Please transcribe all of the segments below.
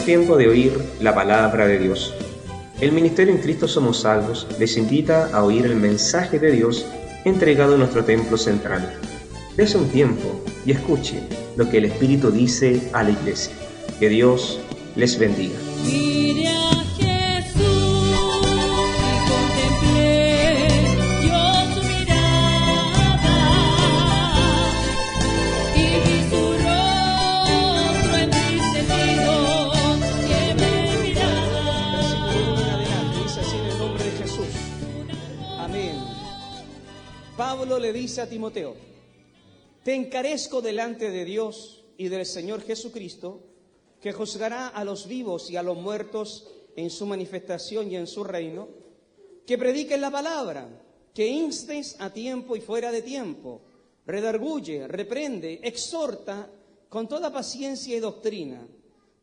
tiempo de oír la palabra de Dios. El Ministerio En Cristo Somos Salvos les invita a oír el mensaje de Dios entregado en nuestro templo central. Dese un tiempo y escuche lo que el Espíritu dice a la Iglesia. Que Dios les bendiga. Mire a Jesús y contemplé yo su mirada y vi su rostro entristecido que me miraba. Versículo 1 en adelante, dice así en el nombre de Jesús. Amén. Pablo le dice a Timoteo: te encarezco delante de Dios y del Señor Jesucristo, que juzgará a los vivos y a los muertos en su manifestación y en su reino, que prediques la palabra, que instes a tiempo y fuera de tiempo, redarguye, reprende, exhorta con toda paciencia y doctrina,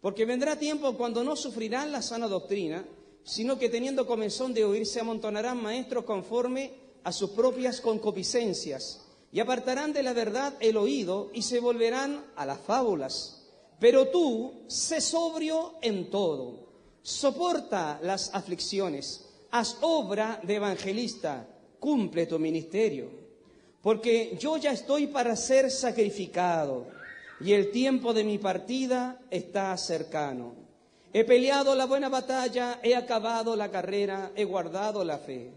porque vendrá tiempo cuando no sufrirán la sana doctrina, sino que teniendo comezón de oír se amontonarán maestros conforme a sus propias concupiscencias, y apartarán de la verdad el oído y se volverán a las fábulas. Pero tú, sé sobrio en todo, soporta las aflicciones, haz obra de evangelista, cumple tu ministerio. Porque yo ya estoy para ser sacrificado, y el tiempo de mi partida está cercano. He peleado la buena batalla, he acabado la carrera, he guardado la fe.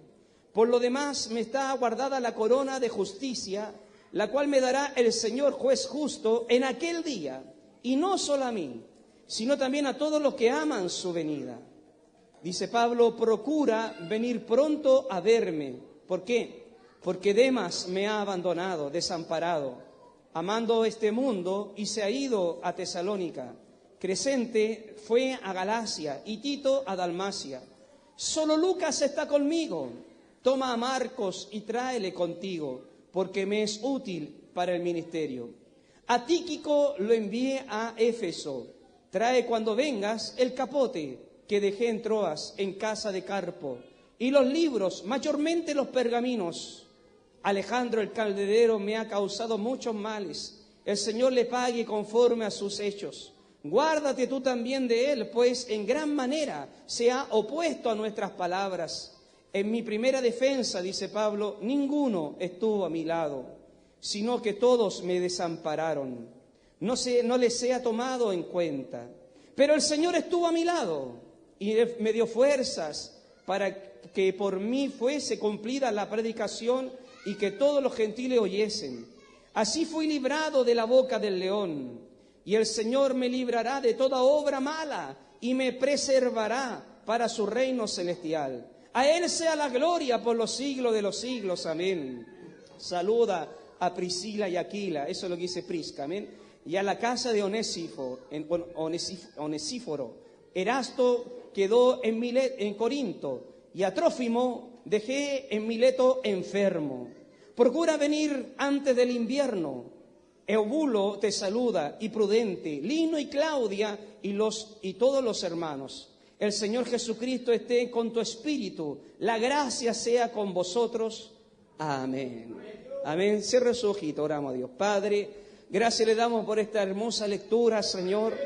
Por lo demás me está guardada la corona de justicia, la cual me dará el Señor juez justo en aquel día, y no solo a mí, sino también a todos los que aman su venida. Dice Pablo: procura venir pronto a verme. ¿Por qué? Porque Demas me ha abandonado, desamparado, amando este mundo, y se ha ido a Tesalónica. Crescente fue a Galacia y Tito a Dalmacia. Solo Lucas está conmigo. Toma a Marcos y tráele contigo, porque me es útil para el ministerio. A Tíquico lo envié a Éfeso. Trae cuando vengas el capote que dejé en Troas, en casa de Carpo, y los libros, mayormente los pergaminos. Alejandro el calderero me ha causado muchos males. El Señor le pague conforme a sus hechos. Guárdate tú también de él, pues en gran manera se ha opuesto a nuestras palabras. En mi primera defensa, dice Pablo, ninguno estuvo a mi lado, sino que todos me desampararon. No les he tomado en cuenta. Pero el Señor estuvo a mi lado y me dio fuerzas para que por mí fuese cumplida la predicación y que todos los gentiles oyesen. Así fui librado de la boca del león, y el Señor me librará de toda obra mala y me preservará para su reino celestial. A Él sea la gloria por los siglos de los siglos. Amén. Saluda a Priscila y Aquila, eso es lo que dice Prisca, amén. Y a la casa de Onesíforo. Erasto quedó en Corinto, y a Trófimo dejé en Mileto enfermo. Procura venir antes del invierno. Eubulo te saluda, y Prudente, Lino y Claudia, y todos los hermanos. El Señor Jesucristo esté con tu espíritu. La gracia sea con vosotros. Amén. Amén. Cierre su ojito, oramos a Dios. Padre, gracias le damos por esta hermosa lectura, Señor.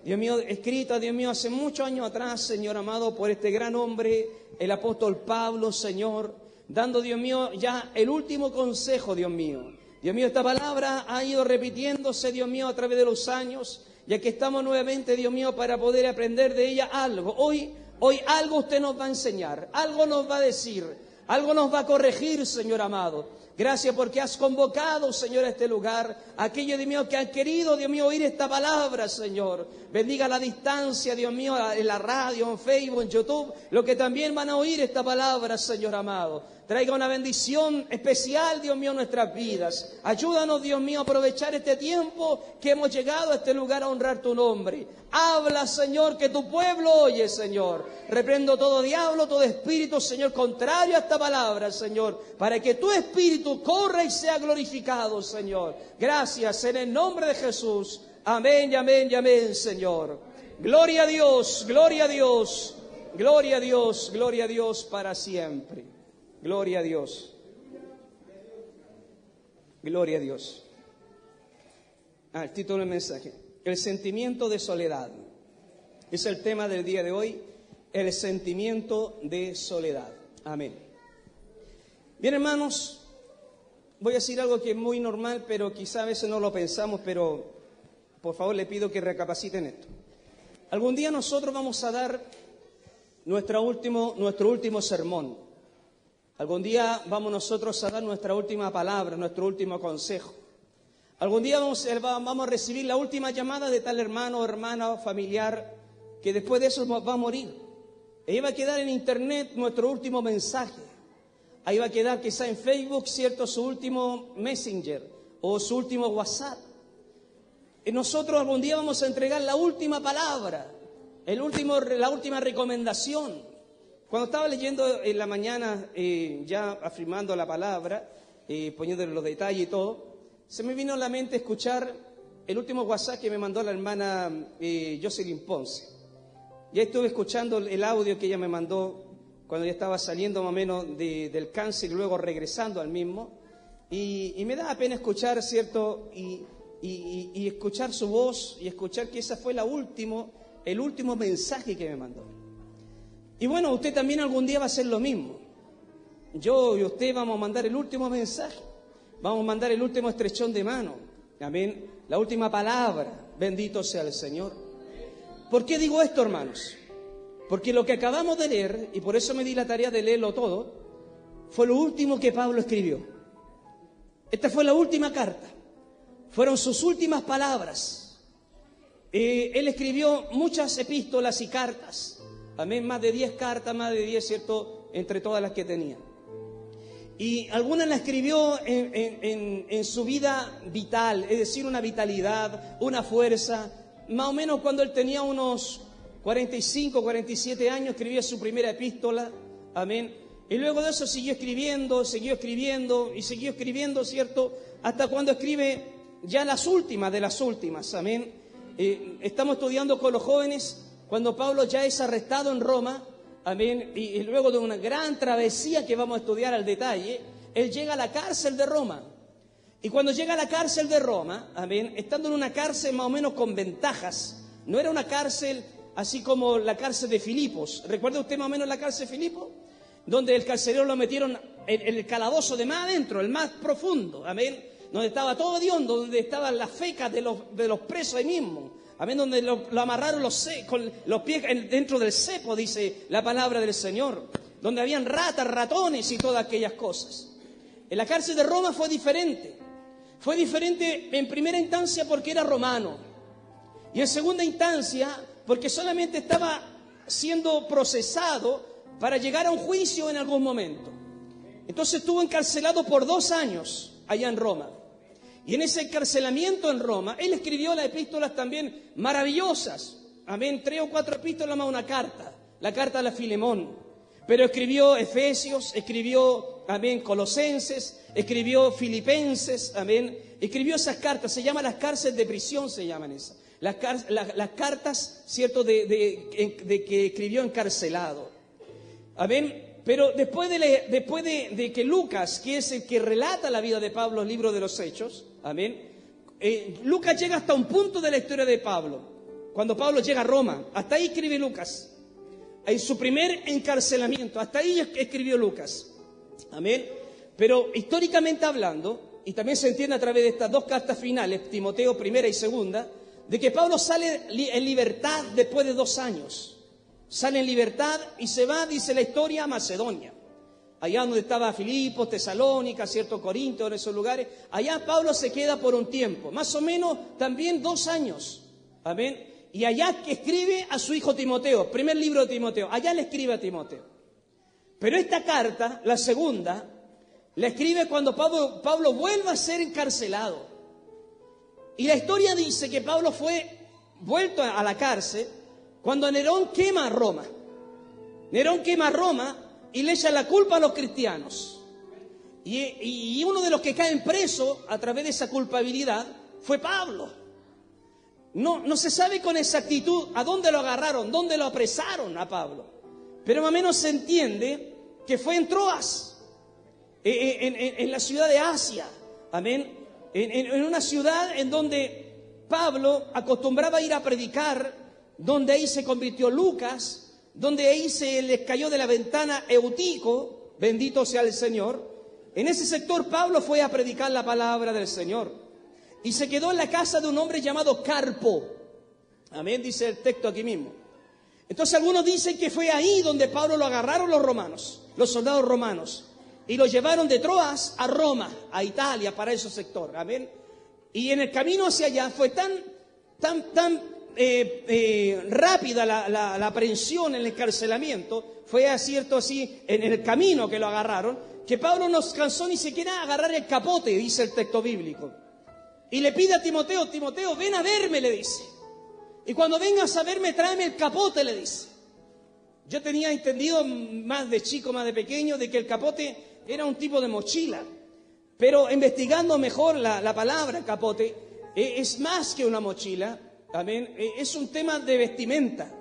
Dios mío, escrita, Dios mío, hace muchos años atrás, Señor amado, por este gran hombre, el apóstol Pablo, Señor, dando, Dios mío, ya el último consejo, Dios mío. Dios mío, esta palabra ha ido repitiéndose, Dios mío, a través de los años. Y aquí estamos nuevamente, Dios mío, para poder aprender de ella algo. Hoy algo usted nos va a enseñar, algo nos va a decir, algo nos va a corregir, Señor amado. Gracias porque has convocado, Señor, a este lugar a aquellos, Dios mío, que han querido, Dios mío, oír esta palabra, Señor. Bendiga la distancia, Dios mío, en la radio, en Facebook, en YouTube, los que también van a oír esta palabra, Señor amado. Traiga una bendición especial, Dios mío, a nuestras vidas. Ayúdanos, Dios mío, a aprovechar este tiempo que hemos llegado a este lugar a honrar tu nombre. Habla, Señor, que tu pueblo oye, Señor. Reprendo todo diablo, todo espíritu, Señor, contrario a esta palabra, Señor, para que tu espíritu corra y sea glorificado, Señor. Gracias, en el nombre de Jesús. Amén y amén y amén, Señor. Gloria a Dios, gloria a Dios, gloria a Dios, gloria a Dios para siempre. Gloria a Dios. Gloria a Dios. El título del mensaje: el sentimiento de soledad. Es el tema del día de hoy, el sentimiento de soledad. Amén. Bien, hermanos, voy a decir algo que es muy normal, pero quizá a veces no lo pensamos, pero por favor le pido que recapaciten esto. Algún día nosotros vamos a dar nuestro último sermón. Algún día vamos nosotros a dar nuestra última palabra, nuestro último consejo. Algún día vamos a recibir la última llamada de tal hermano, hermana, familiar, que después de eso va a morir. Ahí va a quedar en internet nuestro último mensaje. Ahí va a quedar quizá en Facebook, cierto, su último Messenger o su último WhatsApp. Y nosotros algún día vamos a entregar la última palabra, la última recomendación. Cuando estaba leyendo en la mañana, ya afirmando la palabra, poniéndole los detalles y todo, se me vino a la mente escuchar el último WhatsApp que me mandó la hermana Jocelyn Ponce. Ya estuve escuchando el audio que ella me mandó cuando ya estaba saliendo más o menos del cáncer y luego regresando al mismo. Y me da pena escuchar, ¿cierto? Y escuchar su voz y escuchar que ese fue el último mensaje que me mandó. Y bueno, usted también algún día va a hacer lo mismo. Yo y usted vamos a mandar el último mensaje. Vamos a mandar el último estrechón de mano. Amén. La última palabra. Bendito sea el Señor. ¿Por qué digo esto, hermanos? Porque lo que acabamos de leer, y por eso me di la tarea de leerlo todo, fue lo último que Pablo escribió. Esta fue la última carta. Fueron sus últimas palabras. Él escribió muchas epístolas y cartas. Amén, más de 10 cartas, más de 10, ¿cierto?, entre todas las que tenía. Y algunas las escribió en su vida vital, es decir, una vitalidad, una fuerza. Más o menos cuando él tenía unos 45, 47 años, escribía su primera epístola. Amén. Y luego de eso siguió escribiendo, ¿cierto?, hasta cuando escribe ya las últimas de las últimas. Amén. Estamos estudiando con los jóvenes cuando Pablo ya es arrestado en Roma. Amén. Y luego de una gran travesía que vamos a estudiar al detalle, él llega a la cárcel de Roma. Y cuando llega a la cárcel de Roma, amén, estando en una cárcel más o menos con ventajas, no era una cárcel así como la cárcel de Filipos. ¿Recuerda usted más o menos la cárcel de Filipos? Donde el carcelero lo metieron en el calabozo de más adentro, el más profundo, amén, donde estaba todo hediondo, donde estaban las fecas de los presos ahí mismo. Amén, donde lo amarraron con los pies dentro del cepo, dice la palabra del Señor. Donde habían ratas, ratones y todas aquellas cosas. En la cárcel de Roma fue diferente. Fue diferente en primera instancia porque era romano. Y en segunda instancia porque solamente estaba siendo procesado para llegar a un juicio en algún momento. Entonces estuvo encarcelado por 2 años allá en Roma. Y en ese encarcelamiento en Roma, él escribió las epístolas también maravillosas. Amén, 3 o 4 epístolas más una carta. La carta a la Filemón. Pero escribió Efesios, escribió, amén, Colosenses, escribió Filipenses, amén. Escribió esas cartas, se llaman las cárceles de prisión, se llaman esas. Las cartas, ¿cierto?, de que escribió encarcelado. Amén. Pero después de que Lucas, que es el que relata la vida de Pablo, el libro de los Hechos, amén, Lucas llega hasta un punto de la historia de Pablo, cuando Pablo llega a Roma. Hasta ahí escribe Lucas, en su primer encarcelamiento, hasta ahí escribió Lucas, amén. Pero históricamente hablando, y también se entiende a través de estas 2 cartas finales, Timoteo primera y segunda, de que Pablo sale en libertad después de 2 años. Sale en libertad y se va, dice la historia, a Macedonia. Allá donde estaba Filipos, Tesalónica, cierto, Corinto, en esos lugares. Allá Pablo se queda por un tiempo, más o menos también 2 años. Amén. Y allá que escribe a su hijo Timoteo, primer libro de Timoteo. Allá le escribe a Timoteo. Pero esta carta, la segunda, la escribe cuando Pablo vuelve a ser encarcelado. Y la historia dice que Pablo fue vuelto a la cárcel cuando Nerón quema a Roma. Nerón quema a Roma y le echa la culpa a los cristianos. Y uno de los que caen preso a través de esa culpabilidad fue Pablo. No se sabe con exactitud a dónde lo agarraron, dónde lo apresaron a Pablo. Pero más o menos se entiende que fue en Troas, en la ciudad de Asia. Amén. En una ciudad en donde Pablo acostumbraba a ir a predicar donde ahí se convirtió Lucas, donde ahí se les cayó de la ventana Eutico, bendito sea el Señor. En ese sector Pablo fue a predicar la palabra del Señor y se quedó en la casa de un hombre llamado Carpo. Amén, dice el texto aquí mismo. Entonces algunos dicen que fue ahí donde Pablo lo agarraron los romanos, los soldados romanos, y lo llevaron de Troas a Roma, a Italia, para ese sector. Amén. Y en el camino hacia allá fue tan rápida la aprehensión, el encarcelamiento, fue así en el camino que lo agarraron, que Pablo no cansó ni siquiera agarrar el capote, dice el texto bíblico. Y le pide a Timoteo, Timoteo, ven a verme, le dice. Y cuando vengas a verme, tráeme el capote, le dice. Yo tenía entendido más de chico, más de pequeño, de que el capote era un tipo de mochila. Pero investigando mejor la palabra capote, es más que una mochila, amén. Es un tema de vestimenta.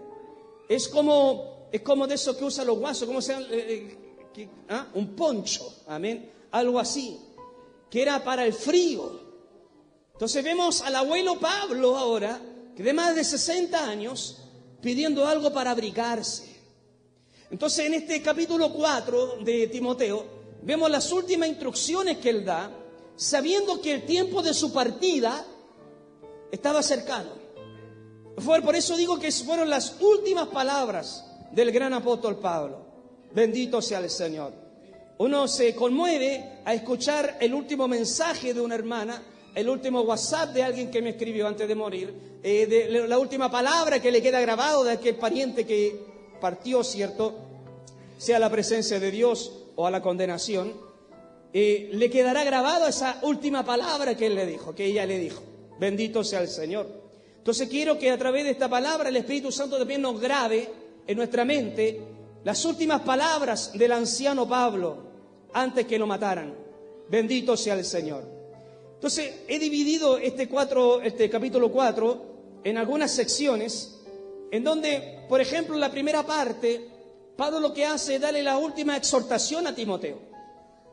Es como de eso que usan los guasos, ¿cómo se llama? Un poncho, amén. Algo así, que era para el frío. Entonces vemos al abuelo Pablo ahora, que de más de 60 años, pidiendo algo para abrigarse. Entonces en este capítulo 4 de Timoteo, vemos las últimas instrucciones que él da, sabiendo que el tiempo de su partida estaba cercano. Por eso digo que fueron las últimas palabras del gran apóstol Pablo. Bendito sea el Señor. Uno se conmueve a escuchar el último mensaje de una hermana, el último WhatsApp de alguien que me escribió antes de morir, de la última palabra que le queda grabado de aquel pariente que partió, ¿cierto? Sea la presencia de Dios o a la condenación, le quedará grabado esa última palabra que él le dijo, que ella le dijo. Bendito sea el Señor. Entonces quiero que a través de esta palabra el Espíritu Santo también nos grabe en nuestra mente las últimas palabras del anciano Pablo antes que lo mataran. Bendito sea el Señor. Entonces he dividido este capítulo 4 en algunas secciones en donde, por ejemplo, en la primera parte, Pablo lo que hace es darle la última exhortación a Timoteo.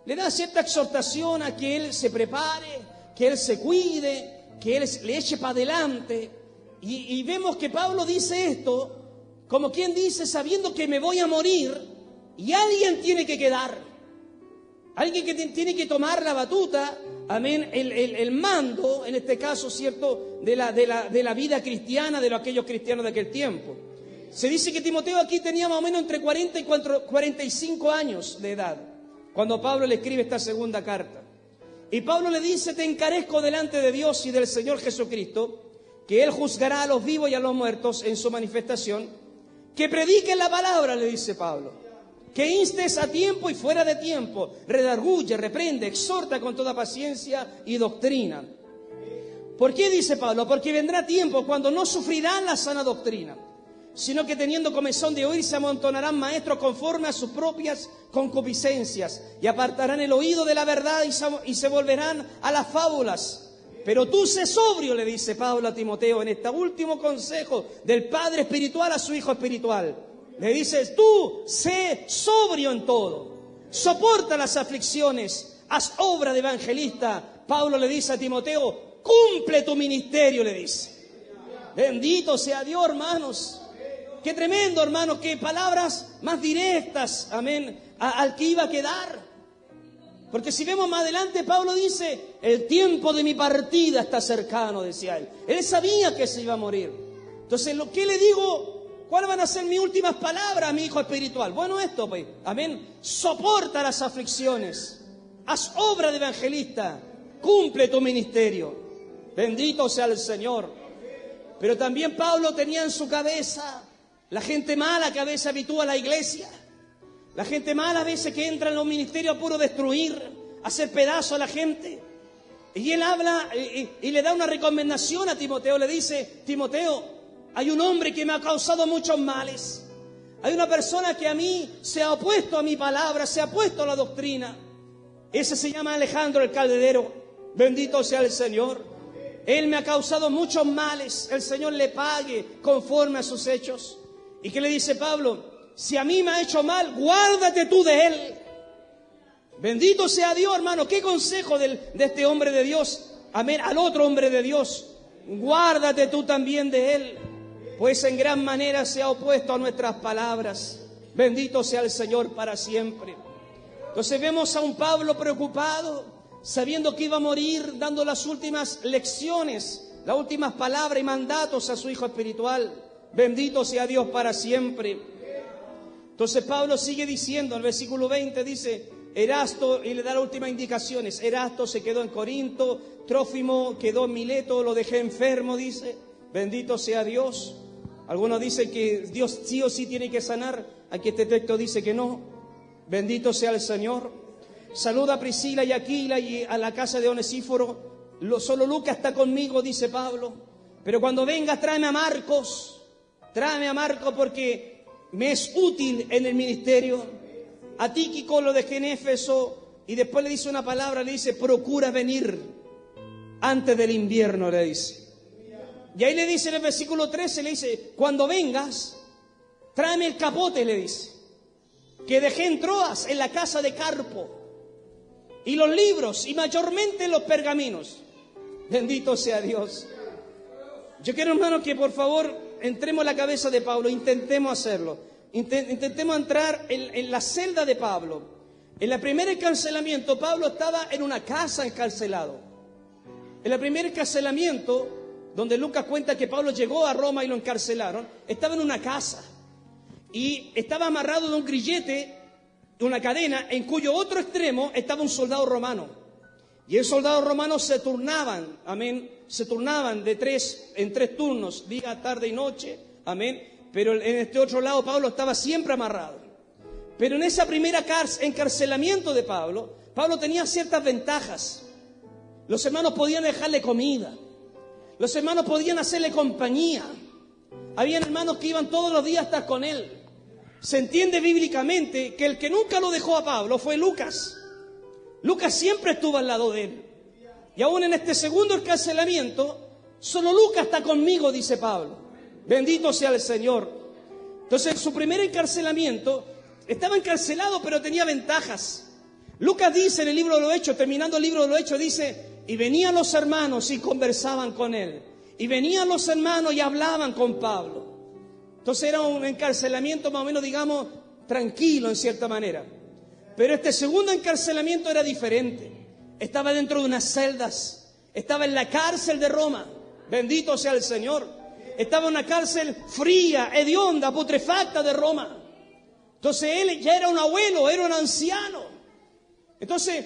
Le da cierta exhortación a que él se prepare, que él se cuide, que él le eche para adelante. Y vemos que Pablo dice esto como quien dice, sabiendo que me voy a morir y alguien tiene que quedar. Alguien que tiene que tomar la batuta, amén, el mando, en este caso, ¿cierto?, de la vida cristiana, de aquellos cristianos de aquel tiempo. Se dice que Timoteo aquí tenía más o menos entre 40 y 45 años de edad, cuando Pablo le escribe esta segunda carta. Y Pablo le dice, te encarezco delante de Dios y del Señor Jesucristo, que Él juzgará a los vivos y a los muertos en su manifestación, que prediquen la palabra, le dice Pablo, que instes a tiempo y fuera de tiempo, redarguye, reprende, exhorta con toda paciencia y doctrina. ¿Por qué dice Pablo? Porque vendrá tiempo cuando no sufrirán la sana doctrina, sino que teniendo comezón de oír se amontonarán maestros conforme a sus propias concupiscencias y apartarán el oído de la verdad y se volverán a las fábulas. Pero tú sé sobrio, le dice Pablo a Timoteo en este último consejo del padre espiritual a su hijo espiritual. Le dices, tú sé sobrio en todo, soporta las aflicciones, haz obra de evangelista. Pablo le dice a Timoteo, cumple tu ministerio, le dice. Bendito sea Dios, hermanos. Qué tremendo, hermanos, qué palabras más directas, amén, al que iba a quedar. Porque si vemos más adelante, Pablo dice, el tiempo de mi partida está cercano, decía él. Él sabía que se iba a morir. Entonces, ¿qué le digo? ¿Cuáles van a ser mis últimas palabras a mi hijo espiritual? Bueno, esto, pues, amén, soporta las aflicciones, haz obra de evangelista, cumple tu ministerio. Bendito sea el Señor. Pero también Pablo tenía en su cabeza la gente mala que a veces habitúa a la iglesia. La gente mala a veces que entra en los ministerios a puro destruir, a hacer pedazos a la gente. Y él habla y le da una recomendación a Timoteo. Le dice, Timoteo, hay un hombre que me ha causado muchos males. Hay una persona que a mí se ha opuesto a mi palabra, se ha opuesto a la doctrina. Ese se llama Alejandro el Caldero. Bendito sea el Señor. Él me ha causado muchos males. El Señor le pague conforme a sus hechos. ¿Y qué le dice Pablo? Si a mí me ha hecho mal, guárdate tú de él. Bendito sea Dios, hermano. ¿Qué consejo de este hombre de Dios? Amén. Al otro hombre de Dios. Guárdate tú también de él. pues en gran manera se ha opuesto a nuestras palabras. Bendito sea el Señor para siempre. Entonces vemos a un Pablo preocupado, sabiendo que iba a morir, dando las últimas lecciones, las últimas palabras y mandatos a su hijo espiritual. Bendito sea Dios para siempre. Entonces Pablo sigue diciendo, en el versículo 20 dice, Erasto, y le da las últimas indicaciones. Erasto se quedó en Corinto, Trófimo quedó en Mileto, lo dejé enfermo, dice. Bendito sea Dios. Algunos dicen que Dios sí o sí tiene que sanar. Aquí este texto dice que no. Bendito sea el Señor. Saluda a Priscila y Aquila y a la casa de Onesíforo. Solo Lucas está conmigo, dice Pablo. Pero cuando vengas, tráeme a Marcos. Tráeme a Marcos porque me es útil en el ministerio. A Tíquico lo dejé en Éfeso. Y después le dice una palabra, le dice, procura venir antes del invierno, le dice. Y ahí le dice en el versículo 13, le dice, cuando vengas, tráeme el capote, le dice, que dejé en Troas, en la casa de Carpo, y los libros, y mayormente los pergaminos. Bendito sea Dios. Yo quiero, hermano, que por favor entremos en la cabeza de Pablo, intentemos hacerlo. Intentemos entrar en la celda de Pablo. En el primer encarcelamiento, Pablo estaba en una casa encarcelado. En el primer encarcelamiento, donde Lucas cuenta que Pablo llegó a Roma y lo encarcelaron, estaba en una casa y estaba amarrado de un grillete, de una cadena, en cuyo otro extremo estaba un soldado romano. Y el soldado romano se turnaban, amén, se turnaban en tres turnos, día, tarde y noche, amén. Pero en este otro lado Pablo estaba siempre amarrado. Pero en esa primera encarcelamiento de Pablo, Pablo tenía ciertas ventajas. Los hermanos podían dejarle comida. Los hermanos podían hacerle compañía. Habían hermanos que iban todos los días a estar con él. Se entiende bíblicamente que el que nunca lo dejó a Pablo fue Lucas. Lucas siempre estuvo al lado de él. Y aún en este segundo encarcelamiento, solo Lucas está conmigo, dice Pablo. Bendito sea el Señor. Entonces, en su primer encarcelamiento, estaba encarcelado, pero tenía ventajas. Lucas dice en el libro de los Hechos, terminando el libro de los Hechos, dice, y venían los hermanos y conversaban con él. Y venían los hermanos y hablaban con Pablo. Entonces era un encarcelamiento más o menos, digamos, tranquilo en cierta manera. Pero este segundo encarcelamiento era diferente. Estaba dentro de unas celdas. Estaba en la cárcel de Roma. Bendito sea el Señor. Estaba en una cárcel fría, hedionda, putrefacta de Roma. Entonces él ya era un abuelo, era un anciano. Entonces,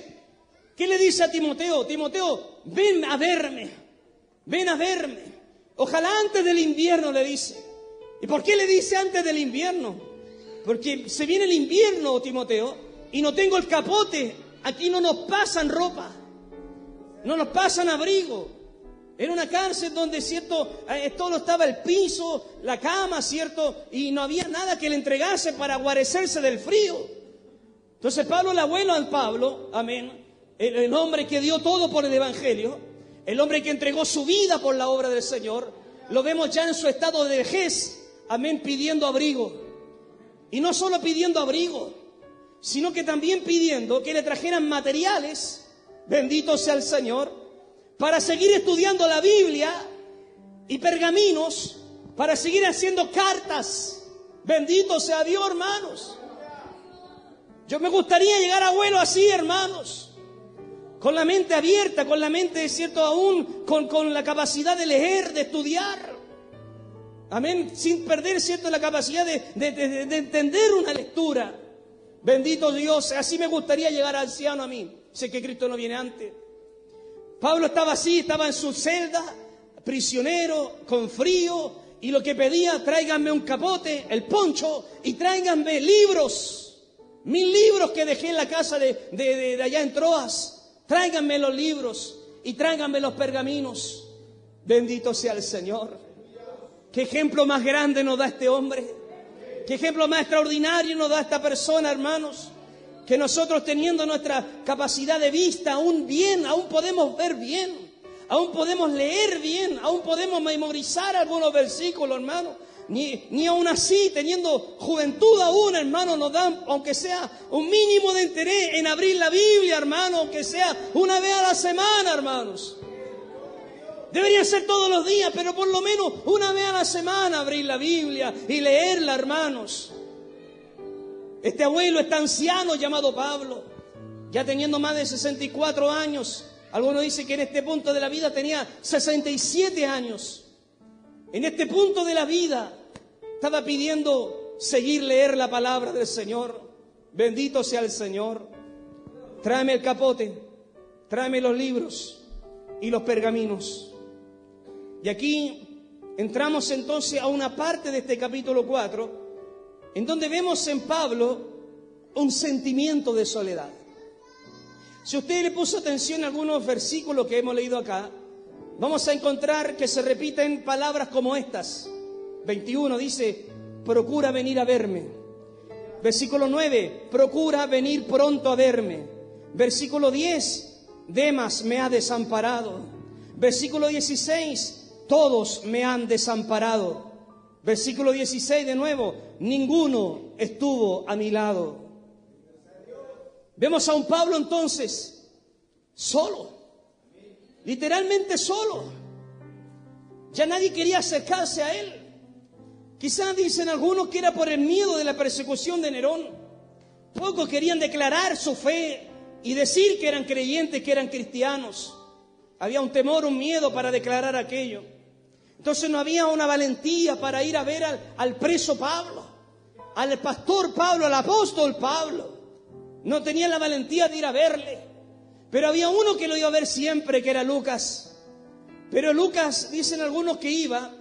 ¿qué le dice a Timoteo? Timoteo, ven a verme. Ven a verme. Ojalá antes del invierno, le dice. ¿Y por qué le dice antes del invierno? Porque se viene el invierno, Timoteo, y no tengo el capote. Aquí no nos pasan ropa. No nos pasan abrigo. Era una cárcel donde, cierto, todo estaba el piso, la cama, cierto, y no había nada que le entregase para guarecerse del frío. Entonces Pablo, el abuelo al Pablo, amén, el hombre que dio todo por el evangelio, el hombre que entregó su vida por la obra del Señor, lo vemos ya en su estado de vejez, amén, pidiendo abrigo. Y no solo pidiendo abrigo, sino que también pidiendo que le trajeran materiales, bendito sea el Señor, para seguir estudiando la Biblia y pergaminos, para seguir haciendo cartas. Bendito sea Dios, hermanos. Yo me gustaría llegar a abuelo así, hermanos, con la mente abierta, con la mente, cierto, aún con la capacidad de leer, de estudiar. Amén, sin perder, cierto, la capacidad de entender una lectura. Bendito Dios, así me gustaría llegar a anciano a mí. Sé que Cristo no viene antes. Pablo estaba así, estaba en su celda, prisionero, con frío, y lo que pedía, tráiganme un capote, el poncho, y tráiganme libros. 1000 libros que dejé en la casa de allá en Troas. Tráiganme los libros y tráiganme los pergaminos. Bendito sea el Señor. Qué ejemplo más grande nos da este hombre. Qué ejemplo más extraordinario nos da esta persona, hermanos. Que nosotros, teniendo nuestra capacidad de vista aún bien, aún podemos ver bien, aún podemos leer bien, aún podemos memorizar algunos versículos, hermano. Ni aún así, teniendo juventud aún, hermano, nos dan, aunque sea un mínimo de interés en abrir la Biblia, hermano, aunque sea una vez a la semana, hermanos. Debería ser todos los días, pero por lo menos una vez a la semana abrir la Biblia y leerla, hermanos. Este abuelo, este anciano llamado Pablo, ya teniendo más de 64 años, algunos dicen que en este punto de la vida tenía 67 años. En este punto de la vida estaba pidiendo seguir leer la palabra del Señor. Bendito sea el Señor. Tráeme el capote, tráeme los libros y los pergaminos. Y aquí entramos entonces a una parte de este capítulo 4, en donde vemos en Pablo un sentimiento de soledad. Si usted le puso atención a algunos versículos que hemos leído acá, vamos a encontrar que se repiten palabras como estas. 21 dice, procura venir a verme. Versículo 9, procura venir pronto a verme. Versículo 10, Demas me ha desamparado. Versículo 16, todos me han desamparado. Versículo 16 de nuevo, ninguno estuvo a mi lado. Vemos a un Pablo entonces solo, literalmente solo. Ya nadie quería acercarse a él. Quizás dicen algunos que era por el miedo de la persecución de Nerón. Pocos querían declarar su fe y decir que eran creyentes, que eran cristianos. Había un temor, un miedo para declarar aquello. Entonces no había una valentía para ir a ver al preso Pablo, al pastor Pablo, al apóstol Pablo. No tenían la valentía de ir a verle. Pero había uno que lo iba a ver siempre, que era Lucas. Pero Lucas, dicen algunos que iba,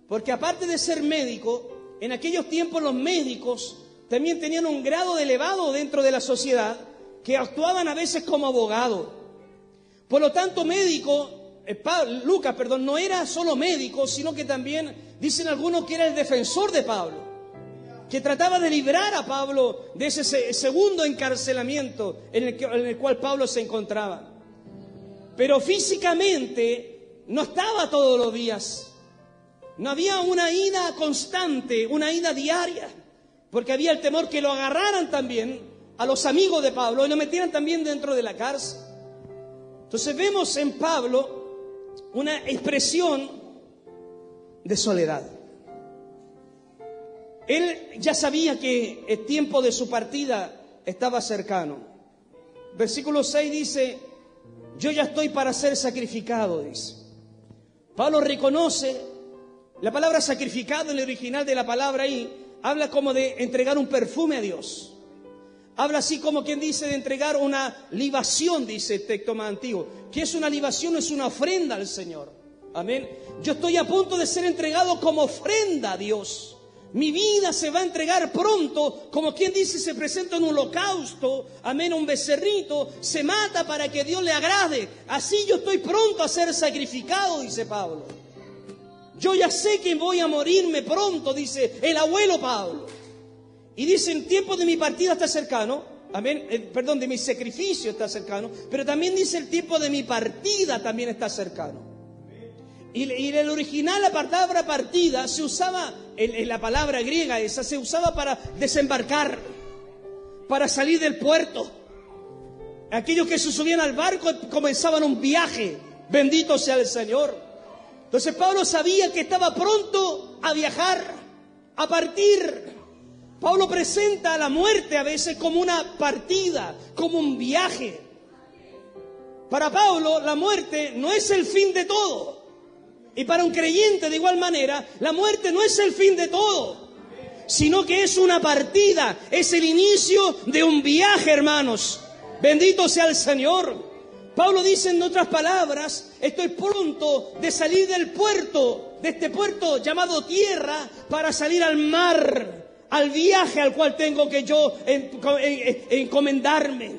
porque aparte de ser médico, en aquellos tiempos los médicos también tenían un grado elevado dentro de la sociedad, que actuaban a veces como abogados. Por lo tanto, Lucas, no era solo médico, sino que también, dicen algunos, que era el defensor de Pablo, que trataba de librar a Pablo de ese segundo encarcelamiento en el cual Pablo se encontraba. Pero físicamente no estaba todos los días. No había una ida constante, una ida diaria, porque había el temor que lo agarraran también a los amigos de Pablo y lo metieran también dentro de la cárcel. Entonces vemos en Pablo una expresión de soledad. Él ya sabía que el tiempo de su partida estaba cercano. Versículo 6 dice, yo ya estoy para ser sacrificado, dice. Pablo reconoce, la palabra sacrificado en el original de la palabra ahí, habla como de entregar un perfume a Dios. Habla así como quien dice de entregar una libación, dice el texto más antiguo. ¿Qué es una libación? Es una ofrenda al Señor. Amén. Yo estoy a punto de ser entregado como ofrenda a Dios. Mi vida se va a entregar pronto, como quien dice, se presenta en un holocausto, amén, un becerrito, se mata para que Dios le agrade. Así yo estoy pronto a ser sacrificado, dice Pablo. Yo ya sé que voy a morirme pronto, dice el abuelo Pablo. Y dice, el tiempo de mi partida está cercano, amén, de mi sacrificio está cercano, pero también dice el tiempo de mi partida también está cercano. Y en el original la palabra partida se usaba, en la palabra griega esa, se usaba para desembarcar, para salir del puerto. Aquellos que se subían al barco comenzaban un viaje, bendito sea el Señor. Entonces Pablo sabía que estaba pronto a viajar, a partir. Pablo presenta a la muerte a veces como una partida, como un viaje. Para Pablo la muerte no es el fin de todo. Y para un creyente de igual manera, la muerte no es el fin de todo, sino que es una partida, es el inicio de un viaje, hermanos. Bendito sea el Señor. Pablo dice en otras palabras, estoy pronto de salir del puerto, de este puerto llamado tierra, para salir al mar, al viaje al cual tengo que yo encomendarme.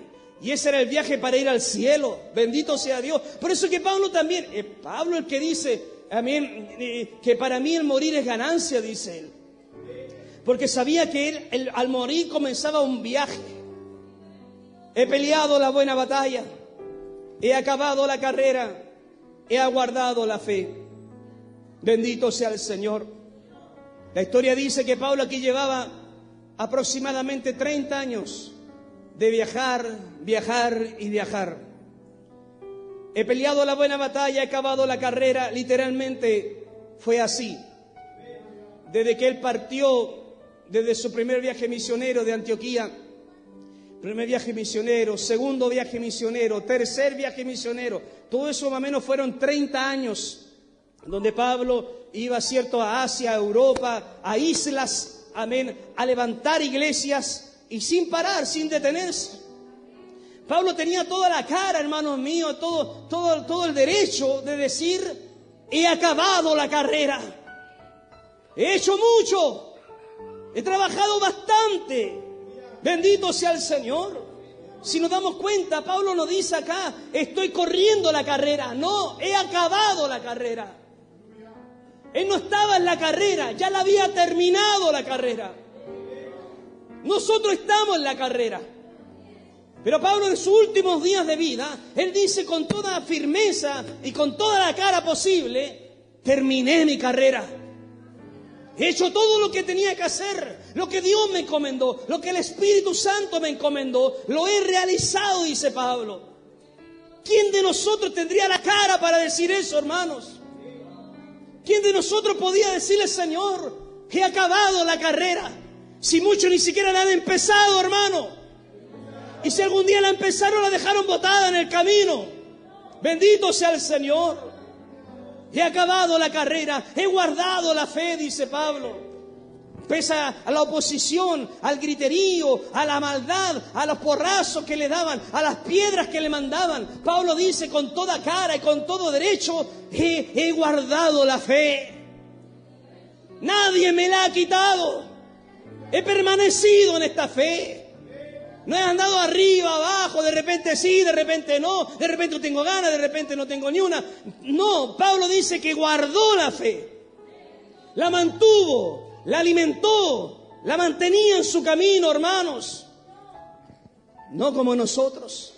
Y ese era el viaje para ir al cielo. Bendito sea Dios. Por eso que Pablo también, Pablo el que dice, amén, que para mí el morir es ganancia, dice él. Porque sabía que él al morir comenzaba un viaje. He peleado la buena batalla, he acabado la carrera, he aguardado la fe. Bendito sea el Señor. La historia dice que Pablo aquí llevaba aproximadamente 30 años de viajar, viajar y viajar. He peleado la buena batalla, he acabado la carrera. Literalmente fue así. Desde que él partió, desde su primer viaje misionero de Antioquía, primer viaje misionero, segundo viaje misionero, tercer viaje misionero, todo eso más o menos fueron 30 años, donde Pablo iba, cierto, a Asia, a Europa, a islas, amén, a levantar iglesias y sin parar, sin detenerse. Pablo tenía toda la cara, hermanos míos, todo el derecho de decir: he acabado la carrera, he hecho mucho, he trabajado bastante, bendito sea el Señor. Si nos damos cuenta, Pablo nos dice acá: estoy corriendo la carrera. No, he acabado la carrera. Él no estaba en la carrera, ya la había terminado la carrera. Nosotros estamos en la carrera. Pero Pablo, en sus últimos días de vida, él dice con toda firmeza y con toda la cara posible: terminé mi carrera. He hecho todo lo que tenía que hacer, lo que Dios me encomendó, lo que el Espíritu Santo me encomendó, lo he realizado, dice Pablo. ¿Quién de nosotros tendría la cara para decir eso, hermanos? ¿Quién de nosotros podía decirle: Señor, he acabado la carrera? Si muchos ni siquiera la han empezado, hermano. Y si algún día la empezaron, la dejaron botada en el camino. Bendito sea el Señor. He acabado la carrera, he guardado la fe, dice Pablo. Pese a la oposición, al griterío, a la maldad, a los porrazos que le daban, a las piedras que le mandaban, Pablo dice con toda cara y con todo derecho: he guardado la fe. Nadie me la ha quitado. He permanecido en esta fe. No he andado arriba, abajo, de repente sí, de repente no, de repente tengo ganas, de repente no tengo ni una. No, Pablo dice que guardó la fe, la mantuvo, la alimentó, la mantenía en su camino, hermanos. No como nosotros.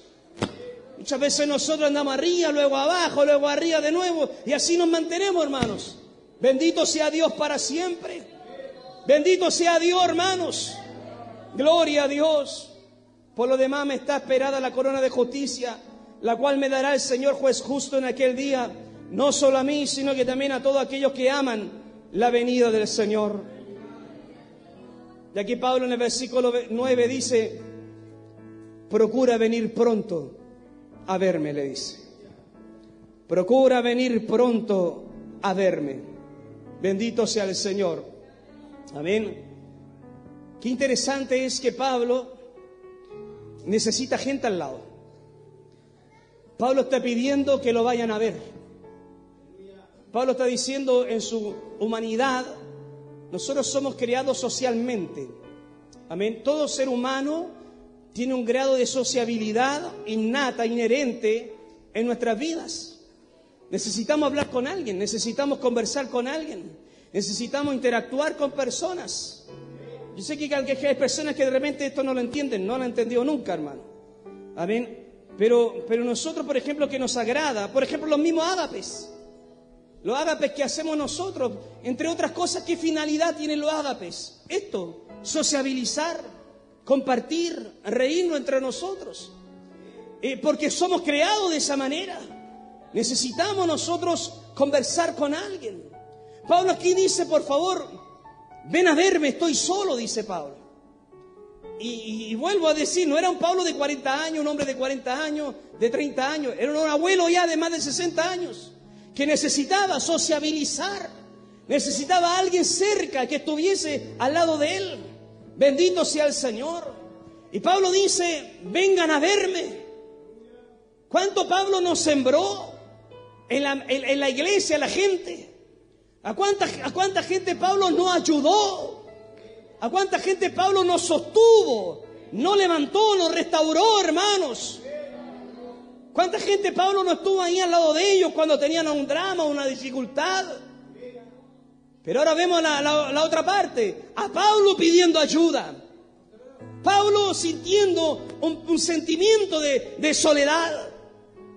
Muchas veces nosotros andamos arriba, luego abajo, luego arriba de nuevo, y así nos mantenemos, hermanos. Bendito sea Dios para siempre. Bendito sea Dios, hermanos. Gloria a Dios. Por lo demás me está esperada la corona de justicia, la cual me dará el Señor juez justo en aquel día, no solo a mí, sino que también a todos aquellos que aman la venida del Señor. Y aquí Pablo en el versículo 9 dice: procura venir pronto a verme, le dice. Procura venir pronto a verme. Bendito sea el Señor. Amén. Qué interesante es que Pablo necesita gente al lado. Pablo está pidiendo que lo vayan a ver. Pablo está diciendo en su humanidad: nosotros somos creados socialmente. Amén. Todo ser humano tiene un grado de sociabilidad innata, inherente en nuestras vidas. Necesitamos hablar con alguien, necesitamos conversar con alguien, necesitamos interactuar con personas. Yo sé que hay personas que de repente esto no lo entienden, no lo han entendido nunca, hermano. Amén. Pero nosotros, por ejemplo, que nos agrada, por ejemplo, los mismos ágapes. Los ágapes que hacemos nosotros, entre otras cosas, ¿qué finalidad tienen los ágapes? Esto, sociabilizar, compartir, reírnos entre nosotros. Porque somos creados de esa manera. Necesitamos nosotros conversar con alguien. Pablo aquí dice: por favor, ven a verme, estoy solo, dice Pablo. Y vuelvo a decir, no era un Pablo de 40 años, un hombre de 40 años, de 30 años. Era un abuelo ya de más de 60 años, que necesitaba sociabilizar. Necesitaba a alguien cerca que estuviese al lado de él. Bendito sea el Señor. Y Pablo dice: vengan a verme. ¿Cuánto Pablo nos sembró en la iglesia, la gente? ¿A cuánta gente Pablo nos ayudó? ¿A cuánta gente Pablo nos sostuvo, nos levantó, nos restauró, hermanos? ¿Cuánta gente Pablo no estuvo ahí al lado de ellos cuando tenían un drama, una dificultad? Pero ahora vemos la otra parte, a Pablo pidiendo ayuda, Pablo sintiendo un sentimiento de soledad.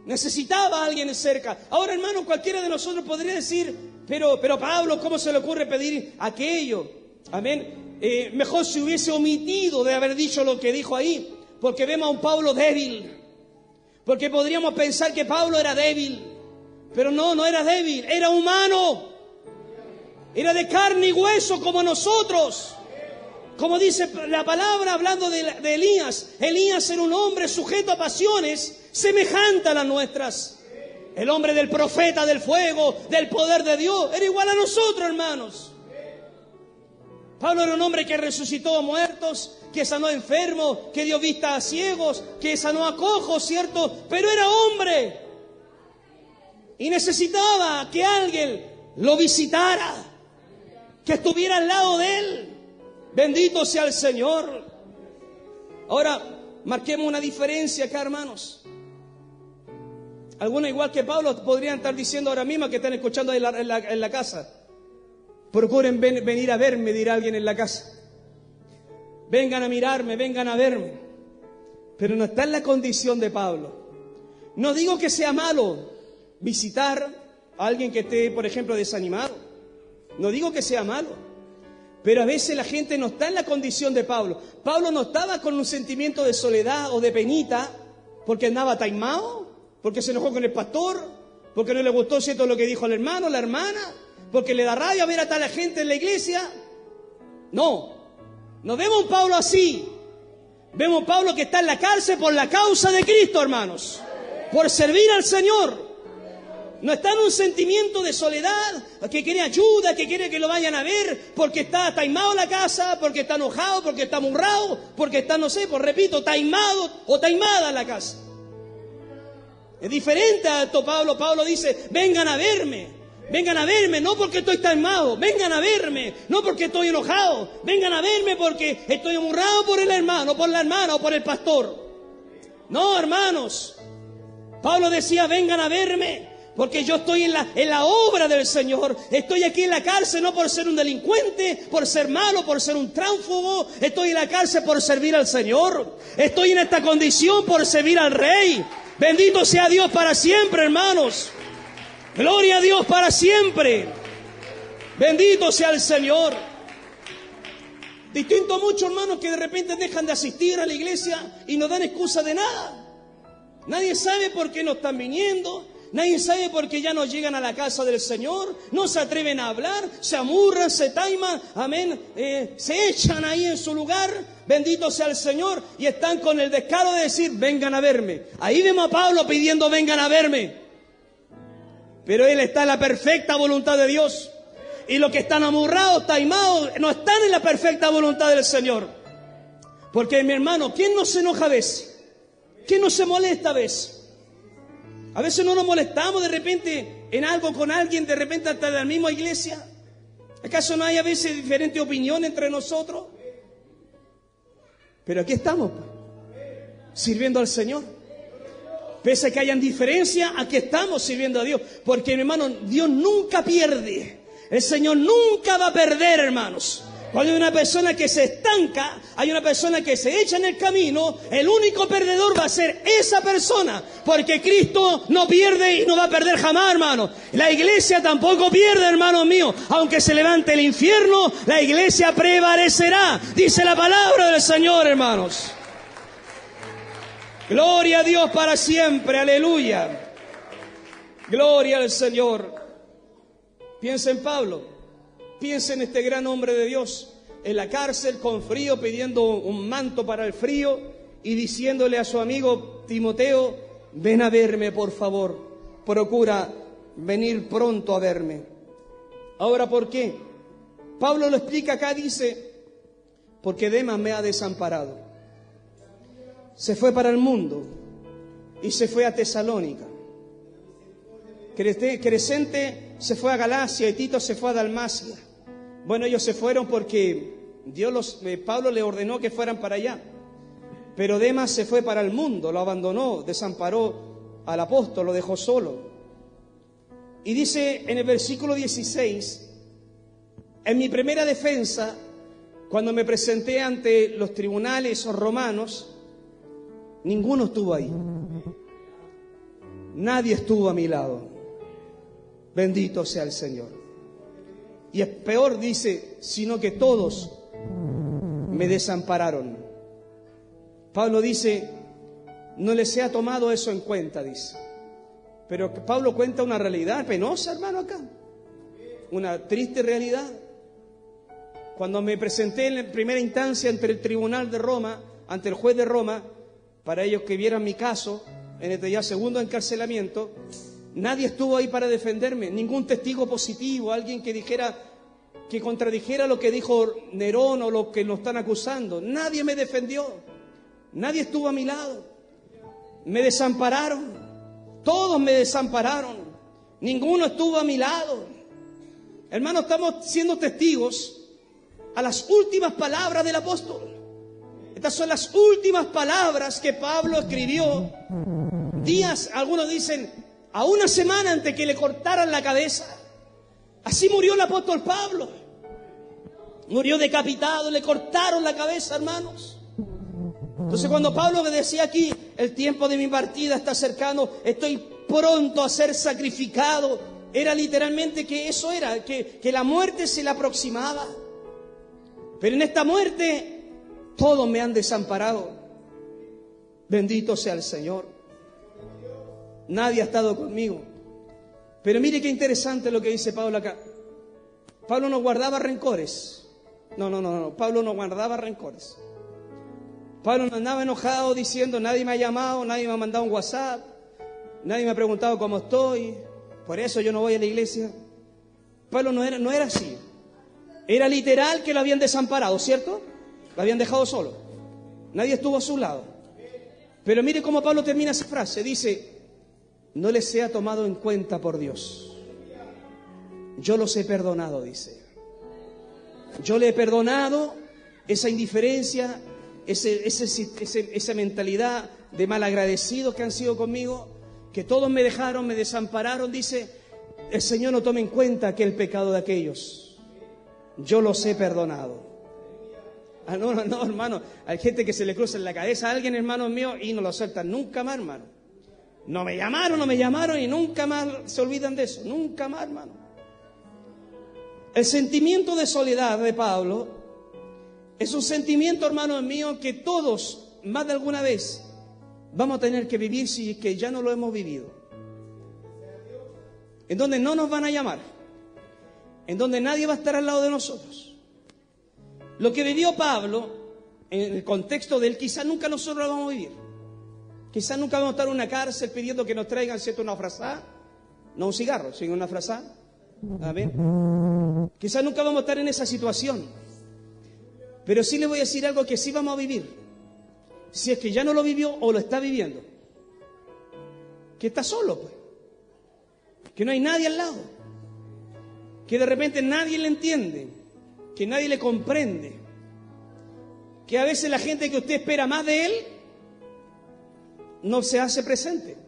Necesitaba a alguien cerca. Ahora, hermano, cualquiera de nosotros podría decir: pero Pablo, ¿cómo se le ocurre pedir aquello? Amén. Mejor si hubiese omitido de haber dicho lo que dijo ahí, porque vemos a un Pablo débil. Porque podríamos pensar que Pablo era débil, pero no era débil, era humano. Era de carne y hueso como nosotros. Como dice la palabra hablando de Elías. Elías era un hombre sujeto a pasiones semejantes a las nuestras. El hombre del profeta, del fuego, del poder de Dios, era igual a nosotros, hermanos. Pablo era un hombre que resucitó a muertos, que sanó a enfermos, que dio vista a ciegos, que sanó a cojos, ¿cierto? Pero era hombre. Y necesitaba que alguien lo visitara, que estuviera al lado de él. Bendito sea el Señor. Ahora, marquemos una diferencia acá, hermanos. Algunos, igual que Pablo, podrían estar diciendo ahora mismo, que están escuchando en la casa: procuren venir a verme, dirá alguien en la casa. Vengan a mirarme, vengan a verme. Pero no está en la condición de Pablo. No digo que sea malo visitar a alguien que esté, por ejemplo, desanimado. No digo que sea malo. Pero a veces la gente no está en la condición de Pablo. Pablo no estaba con un sentimiento de soledad o de penita porque andaba taimado, porque se enojó con el pastor, porque no le gustó cierto lo que dijo el hermano, la hermana, porque le da rabia ver a tal gente en la iglesia. No vemos un Pablo así. Vemos un Pablo que está en la cárcel por la causa de Cristo, hermanos, por servir al Señor. No está en un sentimiento de soledad, que quiere ayuda, que quiere que lo vayan a ver, porque está taimado la casa, porque está enojado, porque está amurrado, porque está, no sé, pues repito, taimado o taimada la casa. Es diferente a esto, Pablo. Pablo dice: vengan a verme, no porque estoy taimado, vengan a verme, no porque estoy enojado, vengan a verme porque estoy amurrado por el hermano, por la hermana o por el pastor. No, hermanos. Pablo decía: vengan a verme, porque yo estoy en la obra del Señor. Estoy aquí en la cárcel no por ser un delincuente, por ser malo, por ser un tránsfugo. Estoy en la cárcel por servir al Señor. Estoy en esta condición por servir al Rey. Bendito sea Dios para siempre, hermanos. Gloria a Dios para siempre. Bendito sea el Señor. Distinto a muchos hermanos que de repente dejan de asistir a la iglesia y no dan excusa de nada. Nadie sabe por qué no están viniendo. Nadie sabe por qué ya no llegan a la casa del Señor. No se atreven a hablar, se amurran, se taiman, amén, se echan ahí en su lugar. Bendito sea el Señor. Y están con el descaro de decir: vengan a verme. Ahí vemos a Pablo pidiendo: vengan a verme. Pero él está en la perfecta voluntad de Dios. Y los que están amurrados, taimados, no están en la perfecta voluntad del Señor. Porque, mi hermano, ¿quién no se enoja a veces? ¿Quién no se molesta a veces? A veces no nos molestamos de repente en algo con alguien, de repente hasta de la misma iglesia. ¿Acaso no hay a veces diferente opinión entre nosotros? Pero aquí estamos, sirviendo al Señor. Pese a que hayan diferencias, aquí estamos sirviendo a Dios. Porque, mi hermano, Dios nunca pierde. El Señor nunca va a perder, hermanos. Cuando hay una persona que se estanca, hay una persona que se echa en el camino, el único perdedor va a ser esa persona, porque Cristo no pierde y no va a perder jamás, hermano. La iglesia tampoco pierde, hermanos míos. Aunque se levante el infierno, la iglesia prevalecerá, dice la palabra del Señor, hermanos. Gloria a Dios para siempre, aleluya. Gloria al Señor. Piensa en Pablo. Piensa en este gran hombre de Dios, en la cárcel con frío, pidiendo un manto para el frío y diciéndole a su amigo Timoteo: ven a verme, por favor, procura venir pronto a verme. Ahora, ¿por qué? Pablo lo explica acá, dice: porque Demas me ha desamparado. Se fue para el mundo y se fue a Tesalónica. Crescente se fue a Galacia y Tito se fue a Dalmacia. Bueno, ellos se fueron porque Pablo le ordenó que fueran para allá. Pero Demas se fue para el mundo, lo abandonó, desamparó al apóstol, lo dejó solo. Y dice en el versículo 16: en mi primera defensa, cuando me presenté ante los tribunales romanos, ninguno estuvo ahí. Nadie estuvo a mi lado. Bendito sea el Señor. Y es peor, dice, sino que todos me desampararon. Pablo dice: no les sea tomado eso en cuenta, dice. Pero Pablo cuenta una realidad penosa, hermano, acá. Una triste realidad. Cuando me presenté en primera instancia ante el tribunal de Roma, ante el juez de Roma, para ellos que vieran mi caso, en este ya segundo encarcelamiento, nadie estuvo ahí para defenderme, ningún testigo positivo, alguien que dijera, que contradijera lo que dijo Nerón o lo que lo están acusando. Nadie me defendió, nadie estuvo a mi lado. Me desampararon, todos me desampararon, ninguno estuvo a mi lado. Hermanos, estamos siendo testigos a las últimas palabras del apóstol. Estas son las últimas palabras que Pablo escribió días, algunos dicen, a una semana antes que le cortaran la cabeza. Así murió el apóstol Pablo. Murió decapitado, le cortaron la cabeza, hermanos. Entonces cuando Pablo decía aquí, el tiempo de mi partida está cercano, estoy pronto a ser sacrificado, era literalmente que eso era, que la muerte se le aproximaba. Pero en esta muerte todos me han desamparado. Bendito sea el Señor. Nadie ha estado conmigo. Pero mire qué interesante lo que dice Pablo acá. Pablo no guardaba rencores. No. Pablo no guardaba rencores. Pablo no andaba enojado diciendo, nadie me ha llamado, nadie me ha mandado un WhatsApp, nadie me ha preguntado cómo estoy, por eso yo no voy a la iglesia. Pablo no era así. Era literal que lo habían desamparado, ¿cierto? Lo habían dejado solo. Nadie estuvo a su lado. Pero mire cómo Pablo termina esa frase. Dice, no les sea tomado en cuenta por Dios. Yo los he perdonado, dice. Yo le he perdonado esa indiferencia, esa mentalidad de malagradecidos que han sido conmigo, que todos me dejaron, me desampararon. Dice, el Señor no tome en cuenta aquel pecado de aquellos. Yo los he perdonado. No, hermano. Hay gente que se le cruza en la cabeza a alguien, hermano mío, y no lo sueltan nunca más, hermano. No me llamaron y nunca más se olvidan de eso. Nunca más, hermano. El sentimiento de soledad de Pablo es un sentimiento, hermano mío, que todos, más de alguna vez, vamos a tener que vivir si es que ya no lo hemos vivido. En donde no nos van a llamar. En donde nadie va a estar al lado de nosotros. Lo que vivió Pablo, en el contexto de él, quizás nunca nosotros lo vamos a vivir. Quizás nunca vamos a estar en una cárcel pidiendo que nos traigan, ¿cierto?, una frazada. No un cigarro, sino una frazada. Amén. Quizás nunca vamos a estar en esa situación. Pero sí le voy a decir algo que sí vamos a vivir. Si es que ya no lo vivió o lo está viviendo. Que está solo, pues. Que no hay nadie al lado. Que de repente nadie le entiende, que nadie le comprende, que a veces la gente que usted espera más de él no se hace presente,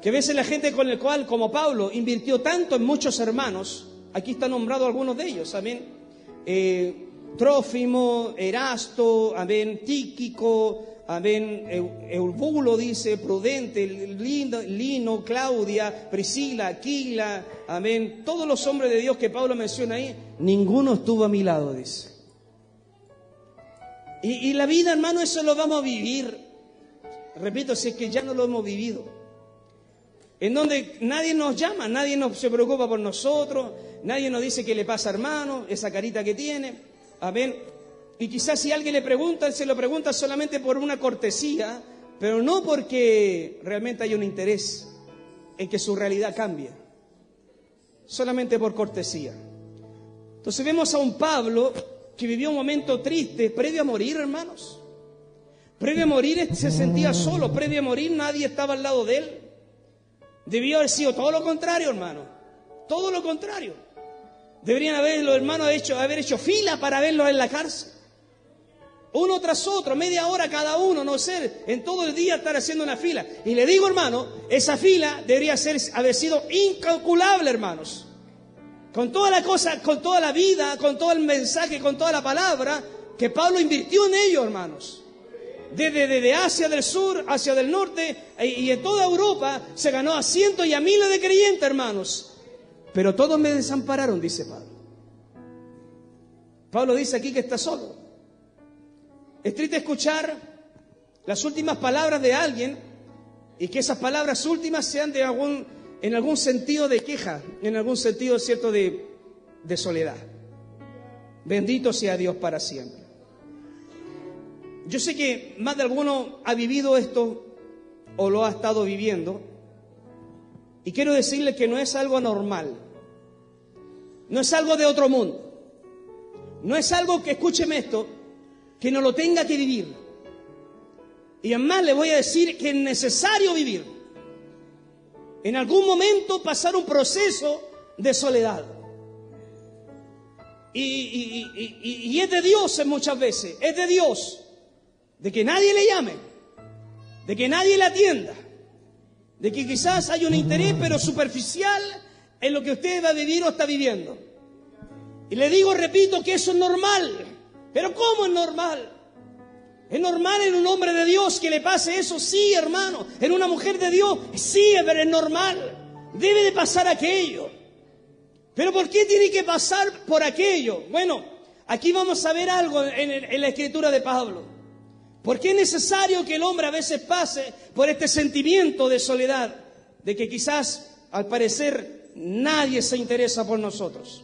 que a veces la gente con el cual, como Pablo, invirtió tanto en muchos hermanos, aquí están nombrados algunos de ellos, amén, Trófimo, Erasto, amén, Tíquico, amén, Eubulo dice, Prudente, Lino, Claudia, Priscila, Aquila, amén. Todos los hombres de Dios que Pablo menciona ahí, ninguno estuvo a mi lado, dice. Y la vida, hermano, eso lo vamos a vivir. Repito, si es que ya no lo hemos vivido. En donde nadie nos llama, nadie se preocupa por nosotros, nadie nos dice qué le pasa, hermano, esa carita que tiene, amén. Y quizás si alguien le pregunta, se lo pregunta solamente por una cortesía, pero no porque realmente hay un interés en que su realidad cambie. Solamente por cortesía. Entonces vemos a un Pablo que vivió un momento triste previo a morir, hermanos. Previo a morir se sentía solo, previo a morir nadie estaba al lado de él. Debió haber sido todo lo contrario, hermano. Todo lo contrario. Deberían haber los hermanos haber hecho fila para verlos en la cárcel. Uno tras otro, media hora cada uno, no sé, en todo el día estar haciendo una fila. Y le digo, hermano, esa fila debería haber sido incalculable, hermanos. Con toda la cosa, con toda la vida, con todo el mensaje, con toda la palabra que Pablo invirtió en ello, hermanos. Desde Asia del Sur, Asia del Norte y en toda Europa se ganó a cientos y a miles de creyentes, hermanos. Pero todos me desampararon, dice Pablo. Pablo dice aquí que está solo. Es triste escuchar las últimas palabras de alguien y que esas palabras últimas sean en algún sentido de queja, en algún sentido, ¿cierto?, de soledad. Bendito sea Dios para siempre. Yo sé que más de alguno ha vivido esto o lo ha estado viviendo, y quiero decirle que no es algo normal, no es algo de otro mundo, no es algo que, escúcheme esto, que no lo tenga que vivir. Y además le voy a decir que es necesario vivir. En algún momento pasar un proceso de soledad. Y es de Dios muchas veces, es de Dios, de que nadie le llame, de que nadie le atienda, de que quizás hay un interés pero superficial en lo que usted va a vivir o está viviendo. Y le digo, repito, que eso es normal. Pero ¿cómo es normal? ¿Es normal en un hombre de Dios que le pase eso? Sí, hermano. ¿En una mujer de Dios? Sí, pero es normal. Debe de pasar aquello. ¿Pero por qué tiene que pasar por aquello? Bueno, aquí vamos a ver algo en la escritura de Pablo. ¿Por qué es necesario que el hombre a veces pase por este sentimiento de soledad? De que quizás, al parecer, nadie se interesa por nosotros.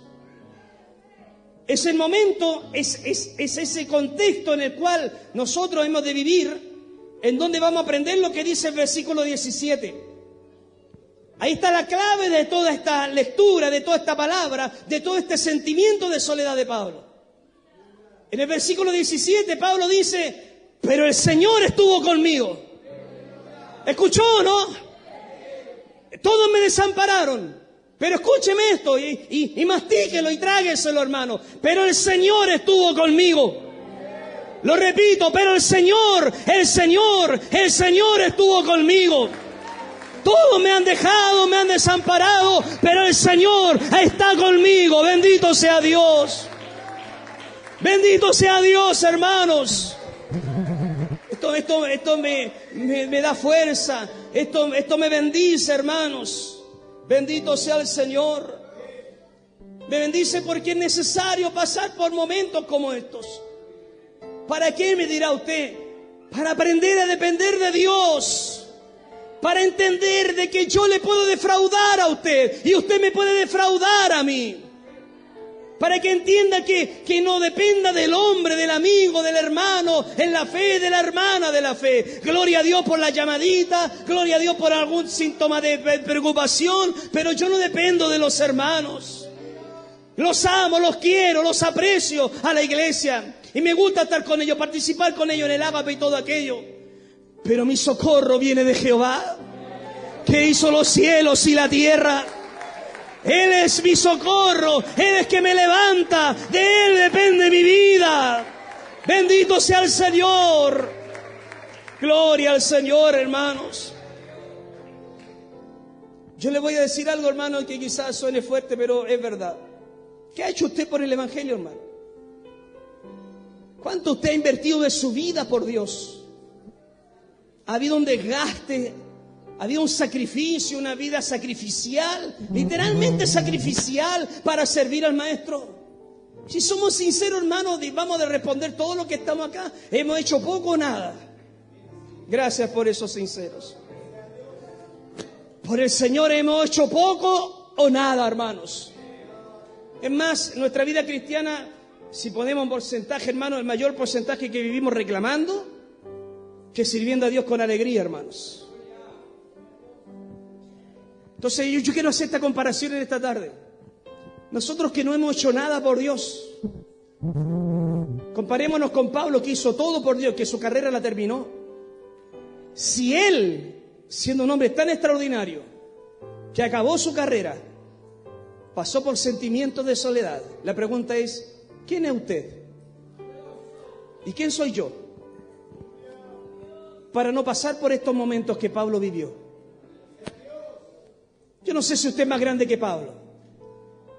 Es el momento, es ese contexto en el cual nosotros hemos de vivir, en donde vamos a aprender lo que dice el versículo 17. Ahí está la clave de toda esta lectura, de toda esta palabra, de todo este sentimiento de soledad de Pablo. En el versículo 17 Pablo dice, pero el Señor estuvo conmigo. ¿Escuchó, no? Todos me desampararon. Pero escúcheme esto y mastíquelo y trágueselo, hermano. Pero el Señor estuvo conmigo. Lo repito, pero el Señor estuvo conmigo. Todos me han dejado, me han desamparado, pero el Señor está conmigo. Bendito sea Dios. Bendito sea Dios, hermanos. Esto me da fuerza. Esto me bendice, hermanos. Bendito sea el Señor. Me bendice porque es necesario pasar por momentos como estos. ¿Para qué, me dirá usted? Para aprender a depender de Dios. Para entender de que yo le puedo defraudar a usted y usted me puede defraudar a mí. Para que entienda que no dependa del hombre, del amigo, del hermano, en la fe, de la hermana de la fe. Gloria a Dios por la llamadita, gloria a Dios por algún síntoma de preocupación, pero yo no dependo de los hermanos. Los amo, los quiero, los aprecio a la iglesia. Y me gusta estar con ellos, participar con ellos en el ágape y todo aquello. Pero mi socorro viene de Jehová, que hizo los cielos y la tierra. Él es mi socorro, Él es que me levanta, de Él depende mi vida. Bendito sea el Señor. Gloria al Señor, hermanos. Yo le voy a decir algo, hermano, que quizás suene fuerte, pero es verdad. ¿Qué ha hecho usted por el Evangelio, hermano? ¿Cuánto usted ha invertido de su vida por Dios? Ha habido un desgaste, ha habido un sacrificio, una vida sacrificial, literalmente sacrificial para servir al Maestro. Si somos sinceros, hermanos, vamos a responder todo lo que estamos acá. ¿Hemos hecho poco o nada? Gracias por esos sinceros. Por el Señor hemos hecho poco o nada, hermanos. Es más, nuestra vida cristiana, si ponemos un porcentaje, hermanos, el mayor porcentaje que vivimos reclamando que sirviendo a Dios con alegría, hermanos. Entonces yo quiero hacer esta comparación en esta tarde. Nosotros que no hemos hecho nada por Dios, comparémonos con Pablo, que hizo todo por Dios, que su carrera la terminó. Si él, siendo un hombre tan extraordinario, que acabó su carrera, pasó por sentimientos de soledad, la pregunta es, ¿quién es usted? ¿Y quién soy yo? Para no pasar por estos momentos que Pablo vivió. Yo no sé si usted es más grande que Pablo,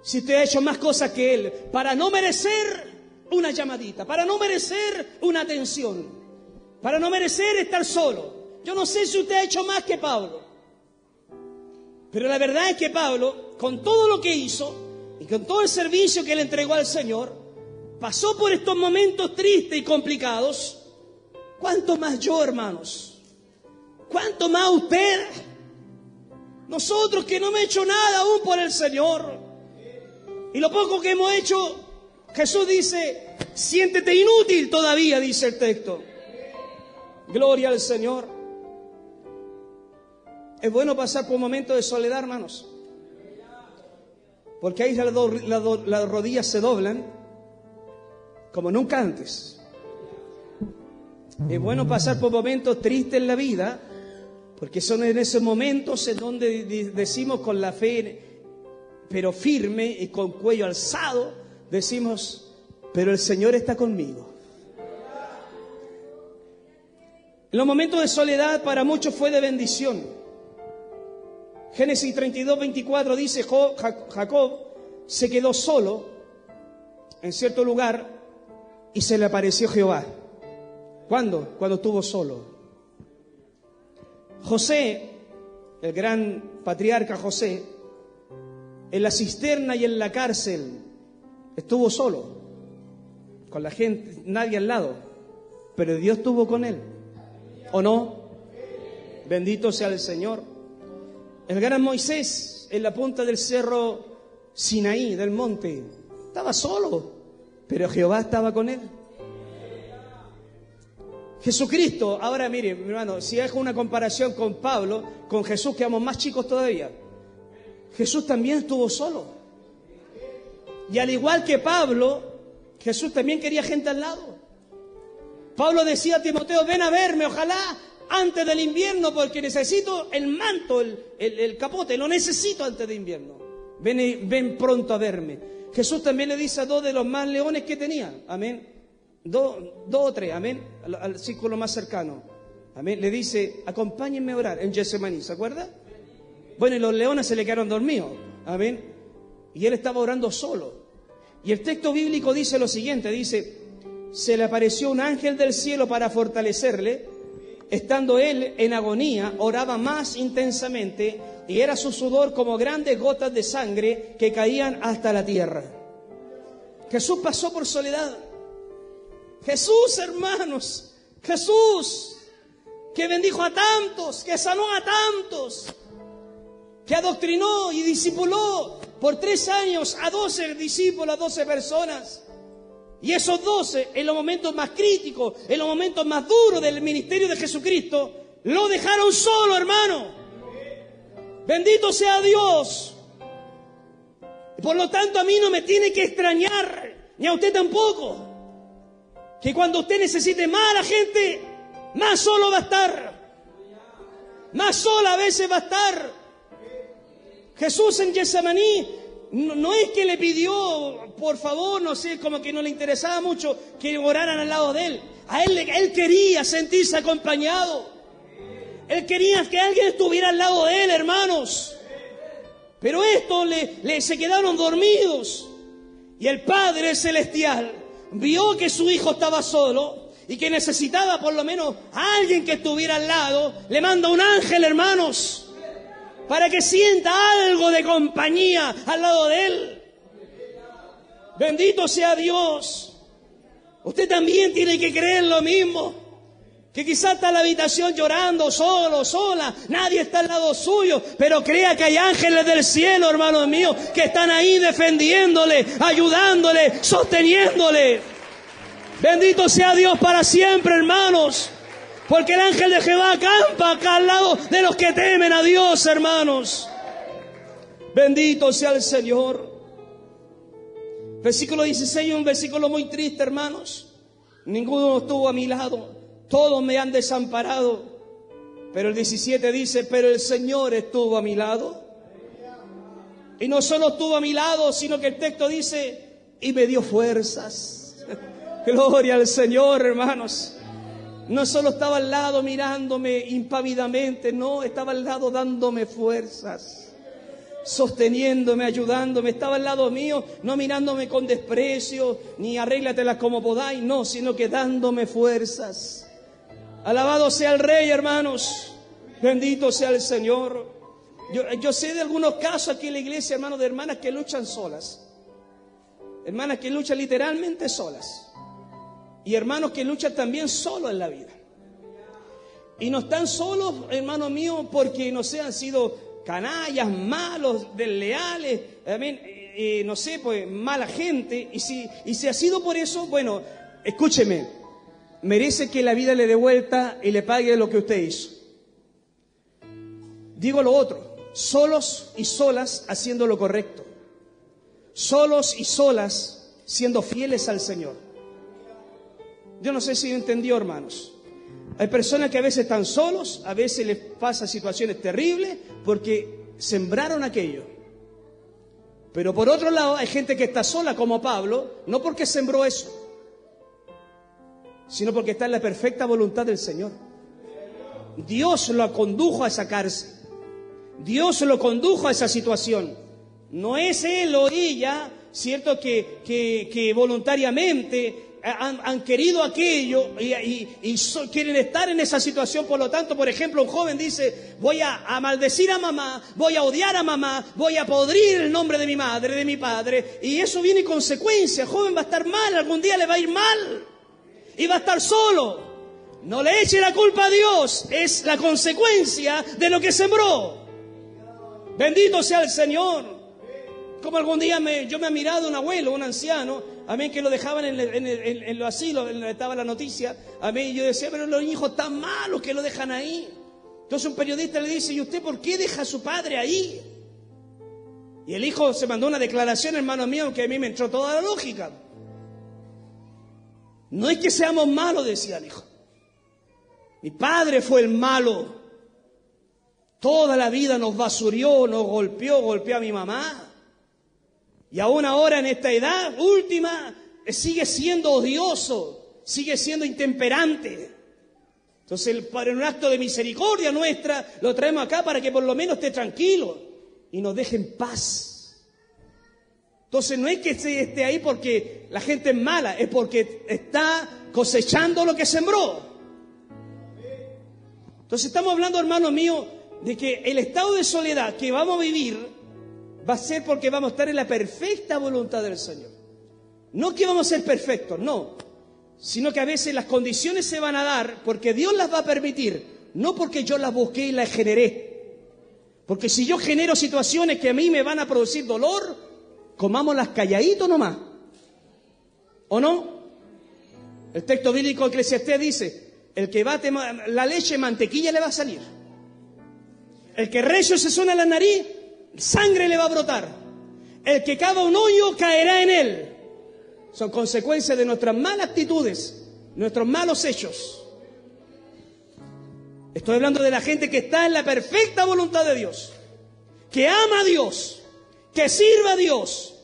si usted ha hecho más cosas que él, para no merecer una llamadita, para no merecer una atención, para no merecer estar solo. Yo no sé si usted ha hecho más que Pablo, pero la verdad es que Pablo, con todo lo que hizo y con todo el servicio que le entregó al Señor, pasó por estos momentos tristes y complicados. ¿Cuánto más yo, hermanos? ¿Cuánto más usted? Nosotros que no hemos hecho nada aún por el Señor. Y lo poco que hemos hecho, Jesús dice, siéntete inútil todavía, dice el texto. Gloria al Señor. Es bueno pasar por momentos de soledad, hermanos. Porque ahí las rodillas se doblan como nunca antes. Es bueno pasar por momentos tristes en la vida, porque son en esos momentos en donde decimos con la fe, pero firme y con cuello alzado, decimos, pero el Señor está conmigo. En los momentos de soledad para muchos fue de bendición. Génesis 32, 24 dice, Jacob se quedó solo en cierto lugar y se le apareció Jehová. ¿Cuándo? Cuando estuvo solo. José, el gran patriarca José, en la cisterna y en la cárcel estuvo solo, con la gente, nadie al lado, pero Dios estuvo con él, ¿o no? Bendito sea el Señor. El gran Moisés, en la punta del cerro Sinaí, del monte, estaba solo, pero Jehová estaba con él. Jesucristo, ahora mire, mi hermano, si hago una comparación con Pablo, con Jesús, quedamos más chicos todavía. Jesús también estuvo solo. Y al igual que Pablo, Jesús también quería gente al lado. Pablo decía a Timoteo, ven a verme, ojalá antes del invierno, porque necesito el manto, el capote, lo necesito antes de invierno. Ven pronto a verme. Jesús también le dice a dos de los más leones que tenía, amén. Dos o tres, amén, al círculo más cercano, amén, le dice, acompáñenme a orar en Getsemaní, ¿se acuerda? Bueno, y los leones se le quedaron dormidos, amén, y él estaba orando solo. Y el texto bíblico dice lo siguiente, dice, se le apareció un ángel del cielo para fortalecerle, estando él en agonía, oraba más intensamente, y era su sudor como grandes gotas de sangre que caían hasta la tierra. Jesús pasó por soledad. Jesús, hermanos, Jesús, que bendijo a tantos, que sanó a tantos, que adoctrinó y discipuló por 3 años a 12 discípulos, a 12 personas. Y esos 12, en los momentos más críticos, en los momentos más duros del ministerio de Jesucristo, lo dejaron solo, hermano. Bendito sea Dios. Por lo tanto, a mí no me tiene que extrañar, ni a usted tampoco, que cuando usted necesite más a la gente, más solo va a estar. Más sola a veces va a estar. Jesús en Getsemaní no es que le pidió, por favor, no sé, como que no le interesaba mucho que oraran al lado de él. Él quería sentirse acompañado. Él quería que alguien estuviera al lado de él, hermanos. Pero estos se quedaron dormidos. Y el Padre Celestial vio que su hijo estaba solo y que necesitaba por lo menos a alguien que estuviera al lado. Le manda un ángel, hermanos, para que sienta algo de compañía al lado de él. Bendito sea Dios. Usted también tiene que creer lo mismo. Que quizás está en la habitación llorando, solo, sola, nadie está al lado suyo, pero crea que hay ángeles del cielo, hermanos míos, que están ahí defendiéndole, ayudándole, sosteniéndole. Bendito sea Dios para siempre, hermanos, porque el ángel de Jehová acampa acá al lado de los que temen a Dios, hermanos. Bendito sea el Señor. Versículo 16, un versículo muy triste, hermanos. Ninguno estuvo a mi lado. Todos me han desamparado. Pero el 17 dice, pero el Señor estuvo a mi lado. Y no solo estuvo a mi lado, sino que el texto dice, y me dio fuerzas. Gloria al Señor, hermanos. No solo estaba al lado mirándome impávidamente, no, estaba al lado dándome fuerzas, sosteniéndome, ayudándome. Estaba al lado mío, no mirándome con desprecio, ni arréglatelas como podáis, no, sino que dándome fuerzas. Alabado sea el Rey, hermanos. Bendito sea el Señor. Yo sé de algunos casos aquí en la iglesia, hermanos, de hermanas que luchan solas. Hermanas que luchan literalmente solas. Y hermanos que luchan también solos en la vida. Y no están solos, hermano mío, porque no sé, han sido canallas, malos, desleales, amén, no sé, pues mala gente. Y si ha sido por eso, bueno, escúcheme, merece que la vida le dé vuelta y le pague lo que usted hizo. Digo lo otro, solos y solas haciendo lo correcto. Solos y solas siendo fieles al Señor. Yo no sé si entendió, hermanos. Hay personas que a veces están solos, a veces les pasan situaciones terribles porque sembraron aquello. Pero por otro lado hay gente que está sola como Pablo, no porque sembró eso, sino porque está en la perfecta voluntad del Señor. Dios lo condujo a esa cárcel. Dios lo condujo a esa situación. No es él o ella, cierto, que voluntariamente han querido aquello y quieren estar en esa situación. Por lo tanto, por ejemplo, un joven dice: voy a maldecir a mamá, voy a odiar a mamá, voy a podrir el nombre de mi madre, de mi padre, y eso viene en consecuencia. El joven va a estar mal, algún día le va a ir mal y va a estar solo. No le eche la culpa a Dios, es la consecuencia de lo que sembró. Bendito sea el Señor. Como algún día yo me he mirado un abuelo, un anciano, amén, que lo dejaban en los asilos, donde estaba la noticia, amén, y yo decía: pero los hijos tan malos que lo dejan ahí. Entonces un periodista le dice: ¿y usted por qué deja a su padre ahí? Y el hijo se mandó una declaración, hermano mío, que a mí me entró toda la lógica. No es que seamos malos, decía el hijo. Mi padre fue el malo. Toda la vida nos basurió, nos golpeó a mi mamá. Y aún ahora en esta edad última sigue siendo odioso, sigue siendo intemperante. Entonces, para un acto de misericordia nuestra, lo traemos acá para que por lo menos esté tranquilo y nos deje en paz. Entonces, no es que esté ahí porque la gente es mala, es porque está cosechando lo que sembró. Entonces, estamos hablando, hermano mío, de que el estado de soledad que vamos a vivir va a ser porque vamos a estar en la perfecta voluntad del Señor. No que vamos a ser perfectos, no. Sino que a veces las condiciones se van a dar porque Dios las va a permitir, no porque yo las busqué y las generé. Porque si yo genero situaciones que a mí me van a producir dolor, comámoslas calladito nomás. ¿O no? El texto bíblico Eclesiastés dice: el que bate la leche, mantequilla le va a salir. El que recio se suena la nariz, sangre le va a brotar. El que cava un hoyo caerá en él. Son consecuencias de nuestras malas actitudes, nuestros malos hechos. Estoy hablando de la gente que está en la perfecta voluntad de Dios, que ama a Dios, que sirve a Dios,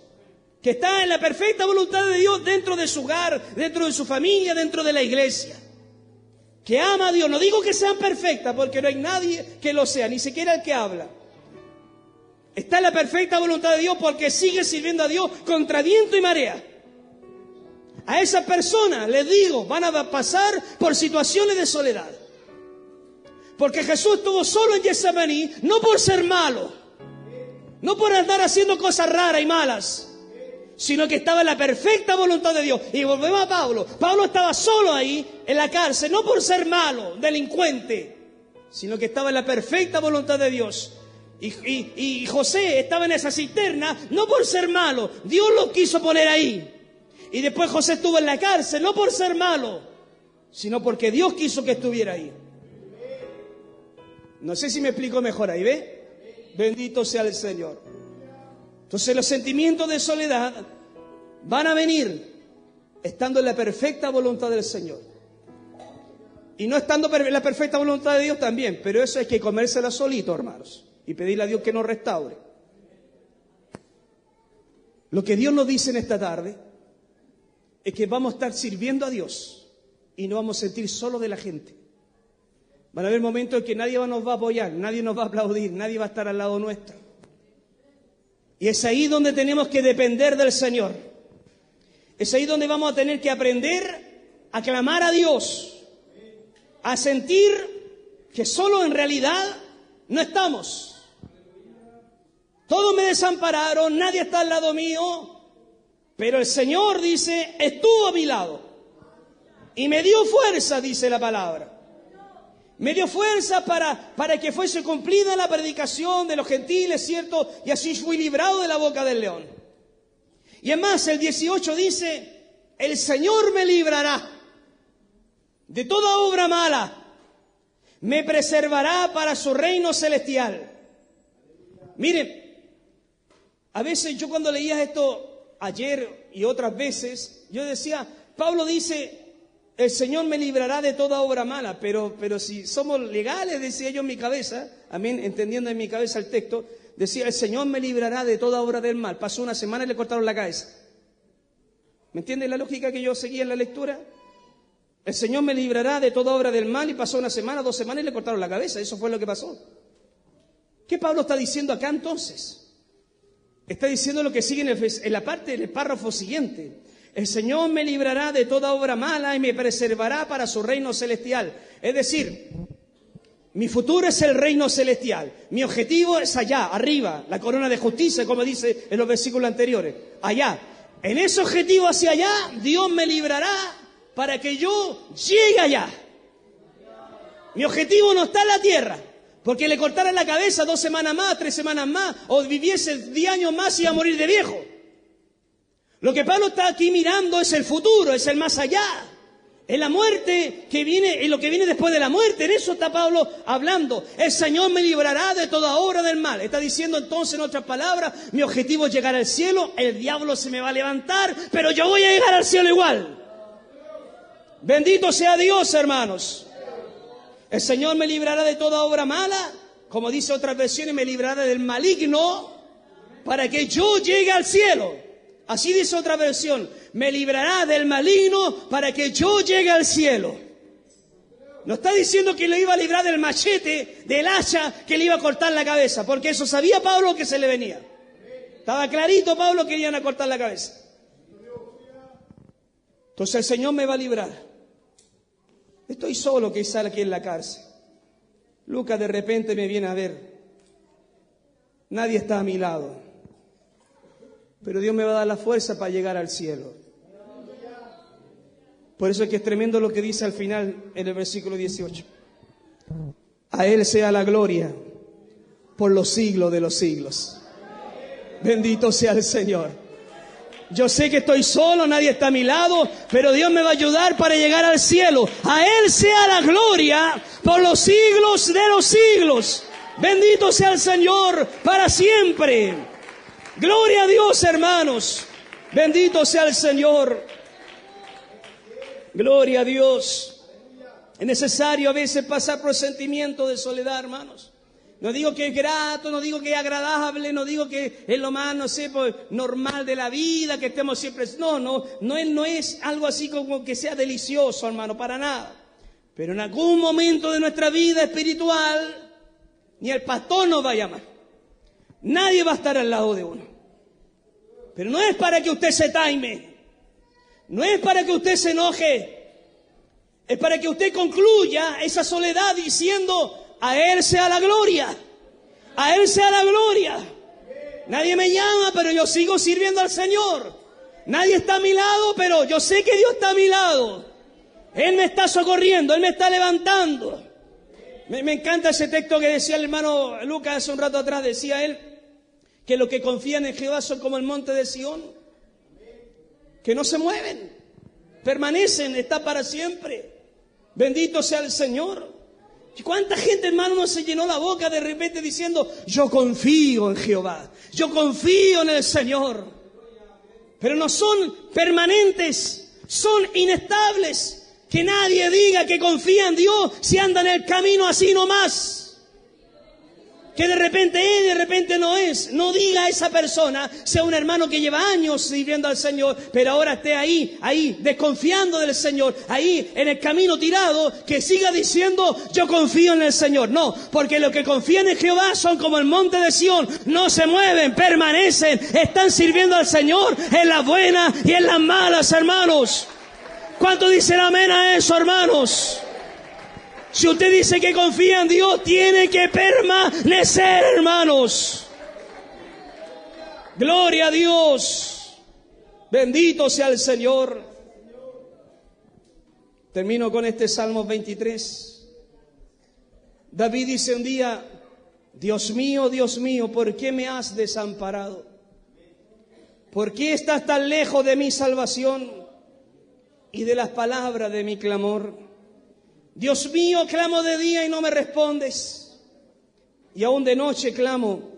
que está en la perfecta voluntad de Dios dentro de su hogar, dentro de su familia, dentro de la iglesia. Que ama a Dios. No digo que sean perfectas, porque no hay nadie que lo sea, ni siquiera el que habla. Está en la perfecta voluntad de Dios porque sigue sirviendo a Dios contra viento y marea. A esas personas, les digo, van a pasar por situaciones de soledad. Porque Jesús estuvo solo en Getsemaní, no por ser malo, no por andar haciendo cosas raras y malas, sino que estaba en la perfecta voluntad de Dios. Y volvemos a Pablo. Pablo estaba solo ahí, en la cárcel, no por ser malo, delincuente, sino que estaba en la perfecta voluntad de Dios. Y José estaba en esa cisterna, no por ser malo, Dios lo quiso poner ahí. Y después José estuvo en la cárcel, no por ser malo, sino porque Dios quiso que estuviera ahí. No sé si me explico mejor ahí, ¿ve? Bendito sea el Señor. Entonces los sentimientos de soledad van a venir estando en la perfecta voluntad del Señor. Y no estando en la perfecta voluntad de Dios también, pero eso hay que comérsela solito, hermanos, y pedirle a Dios que nos restaure. Lo que Dios nos dice en esta tarde es que vamos a estar sirviendo a Dios y no vamos a sentir solo de la gente. Van a haber momentos en que nadie nos va a apoyar, nadie nos va a aplaudir, nadie va a estar al lado nuestro. Y es ahí donde tenemos que depender del Señor. Es ahí donde vamos a tener que aprender a clamar a Dios, a sentir que solo en realidad no estamos. Todos me desampararon, nadie está al lado mío, pero el Señor dice, estuvo a mi lado y me dio fuerza, dice la palabra. Me dio fuerza para que fuese cumplida la predicación de los gentiles, ¿cierto? Y así fui librado de la boca del león. Y además el 18 dice, el Señor me librará de toda obra mala, me preservará para su reino celestial. Miren, a veces yo cuando leía esto ayer y otras veces, yo decía, Pablo dice, el Señor me librará de toda obra mala, pero si somos legales, decía yo en mi cabeza, amén, entendiendo en mi cabeza el texto, decía, el Señor me librará de toda obra del mal. Pasó una semana y le cortaron la cabeza. ¿Me entiende la lógica que yo seguía en la lectura? El Señor me librará de toda obra del mal, y pasó una semana, 2 semanas y le cortaron la cabeza. Eso fue lo que pasó. ¿Qué Pablo está diciendo acá entonces? Está diciendo lo que sigue en la parte del párrafo siguiente. El Señor me librará de toda obra mala y me preservará para su reino celestial. Es decir, mi futuro es el reino celestial. Mi objetivo es allá, arriba, la corona de justicia, como dice en los versículos anteriores. Allá. En ese objetivo hacia allá, Dios me librará para que yo llegue allá. Mi objetivo no está en la tierra, porque le cortaran la cabeza 2 semanas más, 3 semanas más, o viviese 10 años más y iba a morir de viejo. Lo que Pablo está aquí mirando es el futuro, es el más allá. Es la muerte que viene, es lo que viene después de la muerte. En eso está Pablo hablando. El Señor me librará de toda obra del mal. Está diciendo entonces en otras palabras, mi objetivo es llegar al cielo, el diablo se me va a levantar, pero yo voy a llegar al cielo igual. Bendito sea Dios, hermanos. El Señor me librará de toda obra mala, como dice otras versiones, me librará del maligno, para que yo llegue al cielo. Así dice otra versión, me librará del maligno para que yo llegue al cielo. No está diciendo que le iba a librar del machete, del hacha que le iba a cortar la cabeza, porque eso sabía Pablo que se le venía. Estaba clarito Pablo que iban a cortar la cabeza. Entonces el Señor me va a librar. Estoy solo quizá aquí en la cárcel. Lucas de repente me viene a ver. Nadie está a mi lado. Pero Dios me va a dar la fuerza para llegar al cielo. Por eso es que es tremendo lo que dice al final en el versículo 18. A Él sea la gloria por los siglos de los siglos. Bendito sea el Señor. Yo sé que estoy solo, nadie está a mi lado, pero Dios me va a ayudar para llegar al cielo. A Él sea la gloria por los siglos de los siglos. Bendito sea el Señor para siempre. Gloria a Dios, hermanos. Bendito sea el Señor. Gloria a Dios. Es necesario a veces pasar por sentimientos de soledad, hermanos. No digo que es grato, no digo que es agradable, no digo que es lo más, no sé, pues, normal de la vida, que estemos siempre... No es algo así como que sea delicioso, hermano, para nada. Pero en algún momento de nuestra vida espiritual, ni el pastor nos va a llamar. Nadie va a estar al lado de uno. Pero no es para que usted se taime, no es para que usted se enoje, es para que usted concluya esa soledad diciendo... A Él sea la gloria. A Él sea la gloria. Nadie me llama, pero yo sigo sirviendo al Señor. Nadie está a mi lado, pero yo sé que Dios está a mi lado. Él me está socorriendo, Él me está levantando. Me encanta ese texto que decía el hermano Lucas hace un rato atrás. Decía él que los que confían en Jehová son como el monte de Sión, que no se mueven, permanecen, está para siempre. Bendito sea el Señor. ¿Cuánta gente, hermano, no se llenó la boca de repente diciendo, yo confío en Jehová, yo confío en el Señor? Pero no son permanentes, son inestables. Que nadie diga que confía en Dios si anda en el camino así nomás. Que de repente es, de repente no es. No diga a esa persona, sea un hermano que lleva años sirviendo al Señor, pero ahora esté ahí, desconfiando del Señor, ahí en el camino tirado, que siga diciendo, yo confío en el Señor. No, porque los que confían en Jehová son como el monte de Sión, no se mueven, permanecen, están sirviendo al Señor en las buenas y en las malas, hermanos. ¿Cuánto dicen amén a eso, hermanos? Si usted dice que confía en Dios, tiene que permanecer, hermanos. Gloria a Dios. Bendito sea el Señor. Termino con este Salmo 23. David dice un día: Dios mío, ¿por qué me has desamparado? ¿Por qué estás tan lejos de mi salvación y de las palabras de mi clamor? Dios mío, clamo de día y no me respondes, y aún de noche clamo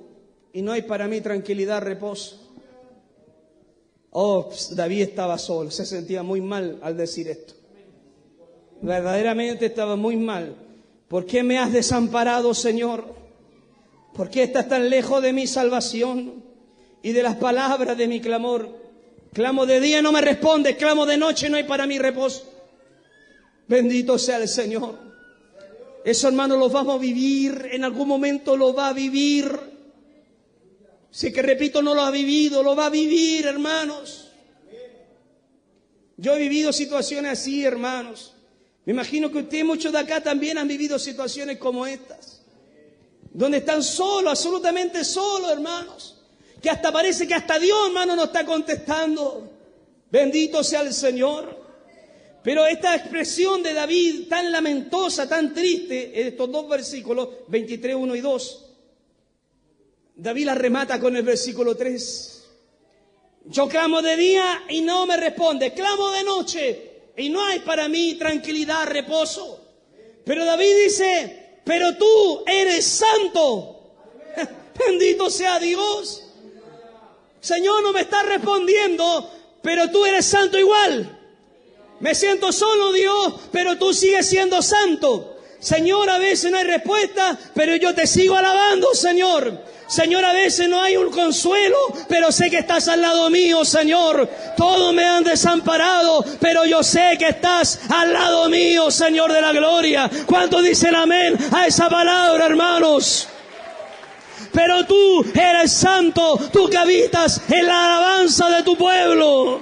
y no hay para mí tranquilidad, reposo. Oh, David estaba solo, se sentía muy mal al decir esto. Verdaderamente estaba muy mal. ¿Por qué me has desamparado, Señor? ¿Por qué estás tan lejos de mi salvación y de las palabras de mi clamor? Clamo de día y no me respondes, clamo de noche y no hay para mí reposo. Bendito sea el Señor. Eso, hermano, lo vamos a vivir, en algún momento lo va a vivir. Si que repito, no lo ha vivido, lo va a vivir, hermanos. Yo he vivido situaciones así, hermanos. Me imagino que ustedes, muchos de acá, también han vivido situaciones como estas, donde están solos, absolutamente solos, hermanos. Que hasta parece que hasta Dios, hermano, nos está contestando. Bendito sea el Señor. Pero esta expresión de David, tan lamentosa, tan triste, en estos dos versículos, 23, 1 y 2, David la remata con el versículo 3. Yo clamo de día y no me responde, clamo de noche y no hay para mí tranquilidad, reposo. Pero David dice: pero tú eres santo. Bendito sea Dios. Señor, no me está respondiendo, pero tú eres santo igual. Me siento solo, Dios, pero tú sigues siendo santo. Señor, a veces no hay respuesta, pero yo te sigo alabando, Señor. Señor, a veces no hay un consuelo, pero sé que estás al lado mío, Señor. Todos me han desamparado, pero yo sé que estás al lado mío, Señor de la gloria. ¿Cuántos dicen amén a esa palabra, hermanos? Pero tú eres santo, tú que habitas en la alabanza de tu pueblo.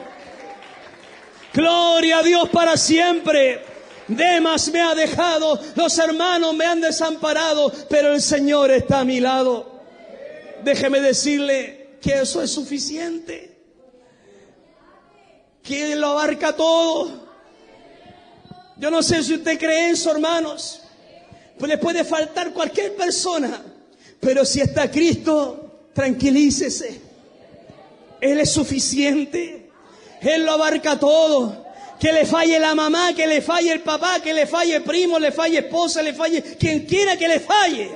Gloria a Dios para siempre. Demas me ha dejado, los hermanos me han desamparado, pero el Señor está a mi lado. Déjeme decirle que eso es suficiente, que Él lo abarca todo. Yo no sé si usted cree eso, hermanos. Pues le puede faltar cualquier persona, pero si está Cristo, tranquilícese. Él es suficiente. Él lo abarca todo. Que le falle la mamá, que le falle el papá, que le falle el primo, le falle esposa, le falle quien quiera que le falle.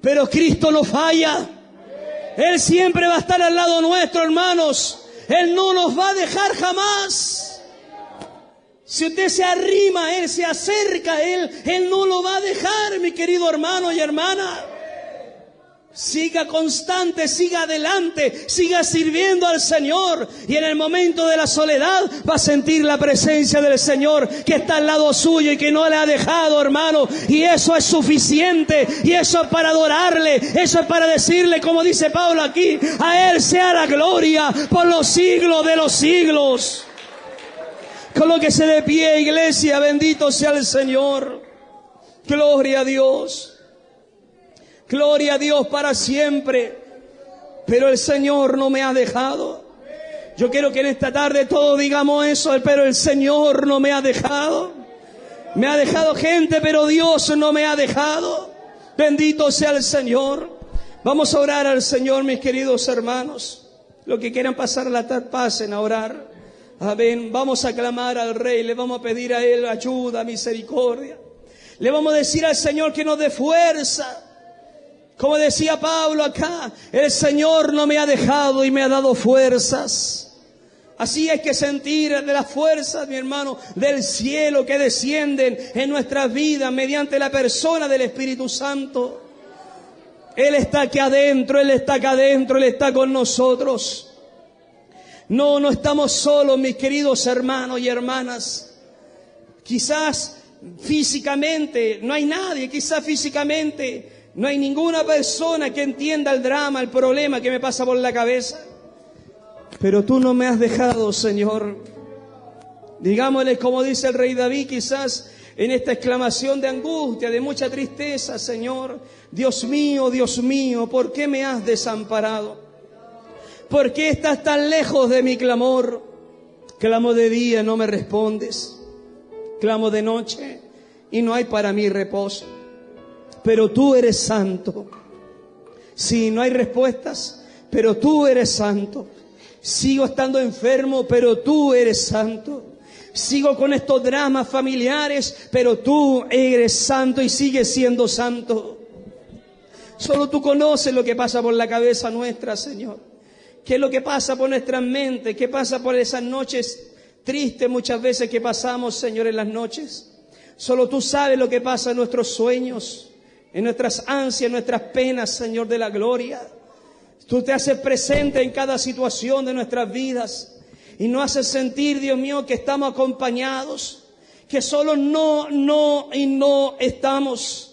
Pero Cristo no falla. Él siempre va a estar al lado nuestro, hermanos. Él no nos va a dejar jamás. Si usted se arrima a Él, se acerca a Él, Él no lo va a dejar, mi querido hermano y hermana. Siga constante, siga adelante, siga sirviendo al Señor. Y en el momento de la soledad va a sentir la presencia del Señor que está al lado suyo y que no le ha dejado, hermano. Y eso es suficiente. Y eso es para adorarle. Eso es para decirle, como dice Pablo aquí: a Él sea la gloria por los siglos de los siglos. Colóquese de pie, iglesia. Bendito sea el Señor. Gloria a Dios. Gloria a Dios para siempre. Pero el Señor no me ha dejado. Yo quiero que en esta tarde todos digamos eso. Pero el Señor no me ha dejado. Me ha dejado gente, pero Dios no me ha dejado. Bendito sea el Señor. Vamos a orar al Señor, mis queridos hermanos. Los que quieran pasar la tarde, pasen a orar. Amén. Vamos a clamar al Rey. Le vamos a pedir a Él ayuda, misericordia. Le vamos a decir al Señor que nos dé fuerza. Como decía Pablo acá: el Señor no me ha dejado y me ha dado fuerzas. Así hay que sentir de las fuerzas, mi hermano, del cielo que descienden en nuestras vidas mediante la persona del Espíritu Santo. Él está aquí adentro, Él está acá adentro, Él está con nosotros. No estamos solos, mis queridos hermanos y hermanas. Quizás físicamente no hay nadie, quizás físicamente no hay ninguna persona que entienda el drama, el problema que me pasa por la cabeza. Pero tú no me has dejado, Señor. Digámosle como dice el rey David, quizás en esta exclamación de angustia, de mucha tristeza: Señor, Dios mío, ¿por qué me has desamparado? ¿Por qué estás tan lejos de mi clamor? Clamo de día, no me respondes. Clamo de noche y no hay para mí reposo. pero tú eres santo. Sí, no hay respuestas, pero tú eres santo. Sigo estando enfermo, pero tú eres santo. Sigo con estos dramas familiares, pero tú eres santo y sigues siendo santo. Solo tú conoces lo que pasa por la cabeza nuestra, Señor. ¿Qué es lo que pasa por nuestras mentes? ¿Qué pasa por esas noches tristes muchas veces que pasamos, Señor, en las noches? Solo tú sabes lo que pasa en nuestros sueños, en nuestras ansias, en nuestras penas, Señor de la gloria. Tú te haces presente en cada situación de nuestras vidas y nos haces sentir, Dios mío, que estamos acompañados, que solo no estamos.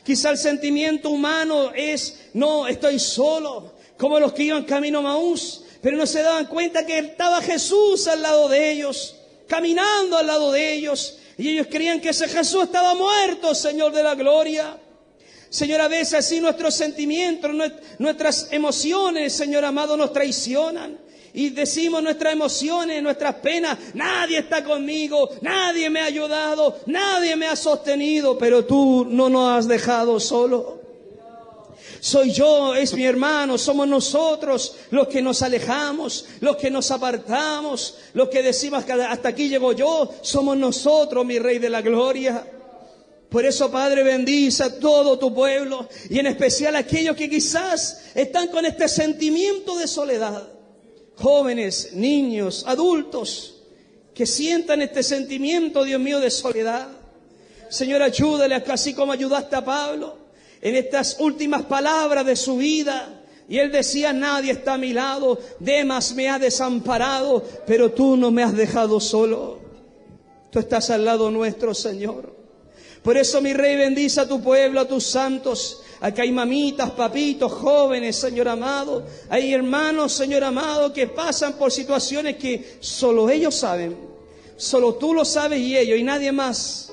Quizá el sentimiento humano es, no, estoy solo, como los que iban camino a Maús, pero no se daban cuenta que estaba Jesús al lado de ellos, caminando al lado de ellos, y ellos creían que ese Jesús estaba muerto, Señor de la gloria. Señor, a veces así nuestros sentimientos, nuestras emociones, Señor amado, nos traicionan. Y decimos nuestras emociones, nuestras penas, nadie está conmigo, nadie me ha ayudado, nadie me ha sostenido, pero tú no nos has dejado solo. Soy yo, es mi hermano, somos nosotros los que nos alejamos, los que nos apartamos, los que decimos que hasta aquí llego yo, somos nosotros, mi Rey de la Gloria. Por eso, Padre, bendice a todo tu pueblo y en especial a aquellos que quizás están con este sentimiento de soledad. Jóvenes, niños, adultos, que sientan este sentimiento, Dios mío, de soledad. Señor, ayúdale, así como ayudaste a Pablo en estas últimas palabras de su vida. Y él decía, nadie está a mi lado, Demas me ha desamparado, pero tú no me has dejado solo. Tú estás al lado nuestro, Señor. Por eso, mi Rey, bendice a tu pueblo, a tus santos. Acá hay mamitas, papitos, jóvenes, Señor amado. Hay hermanos, Señor amado, que pasan por situaciones que solo ellos saben. Solo tú lo sabes y ellos y nadie más.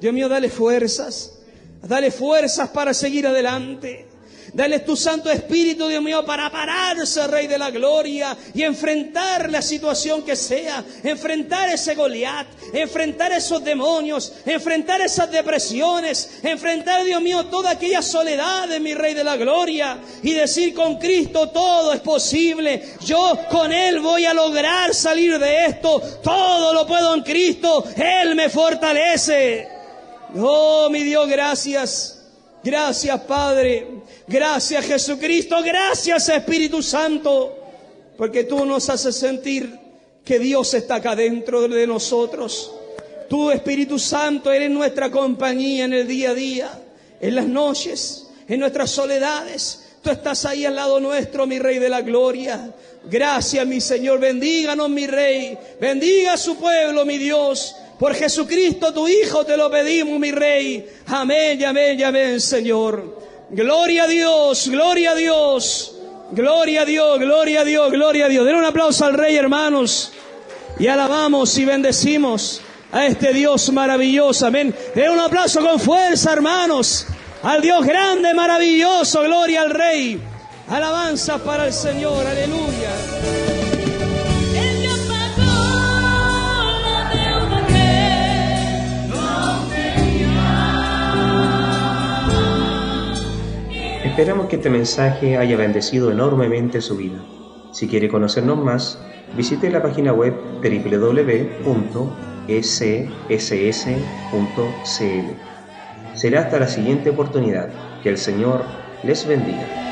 Dios mío, dale fuerzas. Dale fuerzas para seguir adelante. Dale tu Santo Espíritu, Dios mío, para pararse, Rey de la Gloria, y enfrentar la situación que sea, enfrentar ese Goliat, enfrentar esos demonios, enfrentar esas depresiones, enfrentar, Dios mío, toda aquella soledad de mi Rey de la Gloria, y decir, con Cristo todo es posible, yo con Él voy a lograr salir de esto, todo lo puedo en Cristo, Él me fortalece. Oh, mi Dios, gracias. Gracias, Padre. Gracias, Jesucristo. Gracias, Espíritu Santo. Porque tú nos haces sentir que Dios está acá dentro de nosotros. Tú, Espíritu Santo, eres nuestra compañía en el día a día, en las noches, en nuestras soledades. Tú estás ahí al lado nuestro, mi Rey de la Gloria. Gracias, mi Señor. Bendíganos, mi Rey. Bendiga a su pueblo, mi Dios. Por Jesucristo, tu Hijo, te lo pedimos, mi Rey. Amén, y amén, y amén, Señor. Gloria a Dios, gloria a Dios. Gloria a Dios, gloria a Dios, gloria a Dios. Den un aplauso al Rey, hermanos. Y alabamos y bendecimos a este Dios maravilloso. Amén. Den un aplauso con fuerza, hermanos. Al Dios grande, maravilloso. Gloria al Rey. Alabanza para el Señor. Aleluya. Él ya pagó la deuda que no tenía. Esperamos que este mensaje haya bendecido enormemente su vida. Si quiere conocernos más, visite la página web www.ecss.cl. Será hasta la siguiente oportunidad. Que el Señor les bendiga.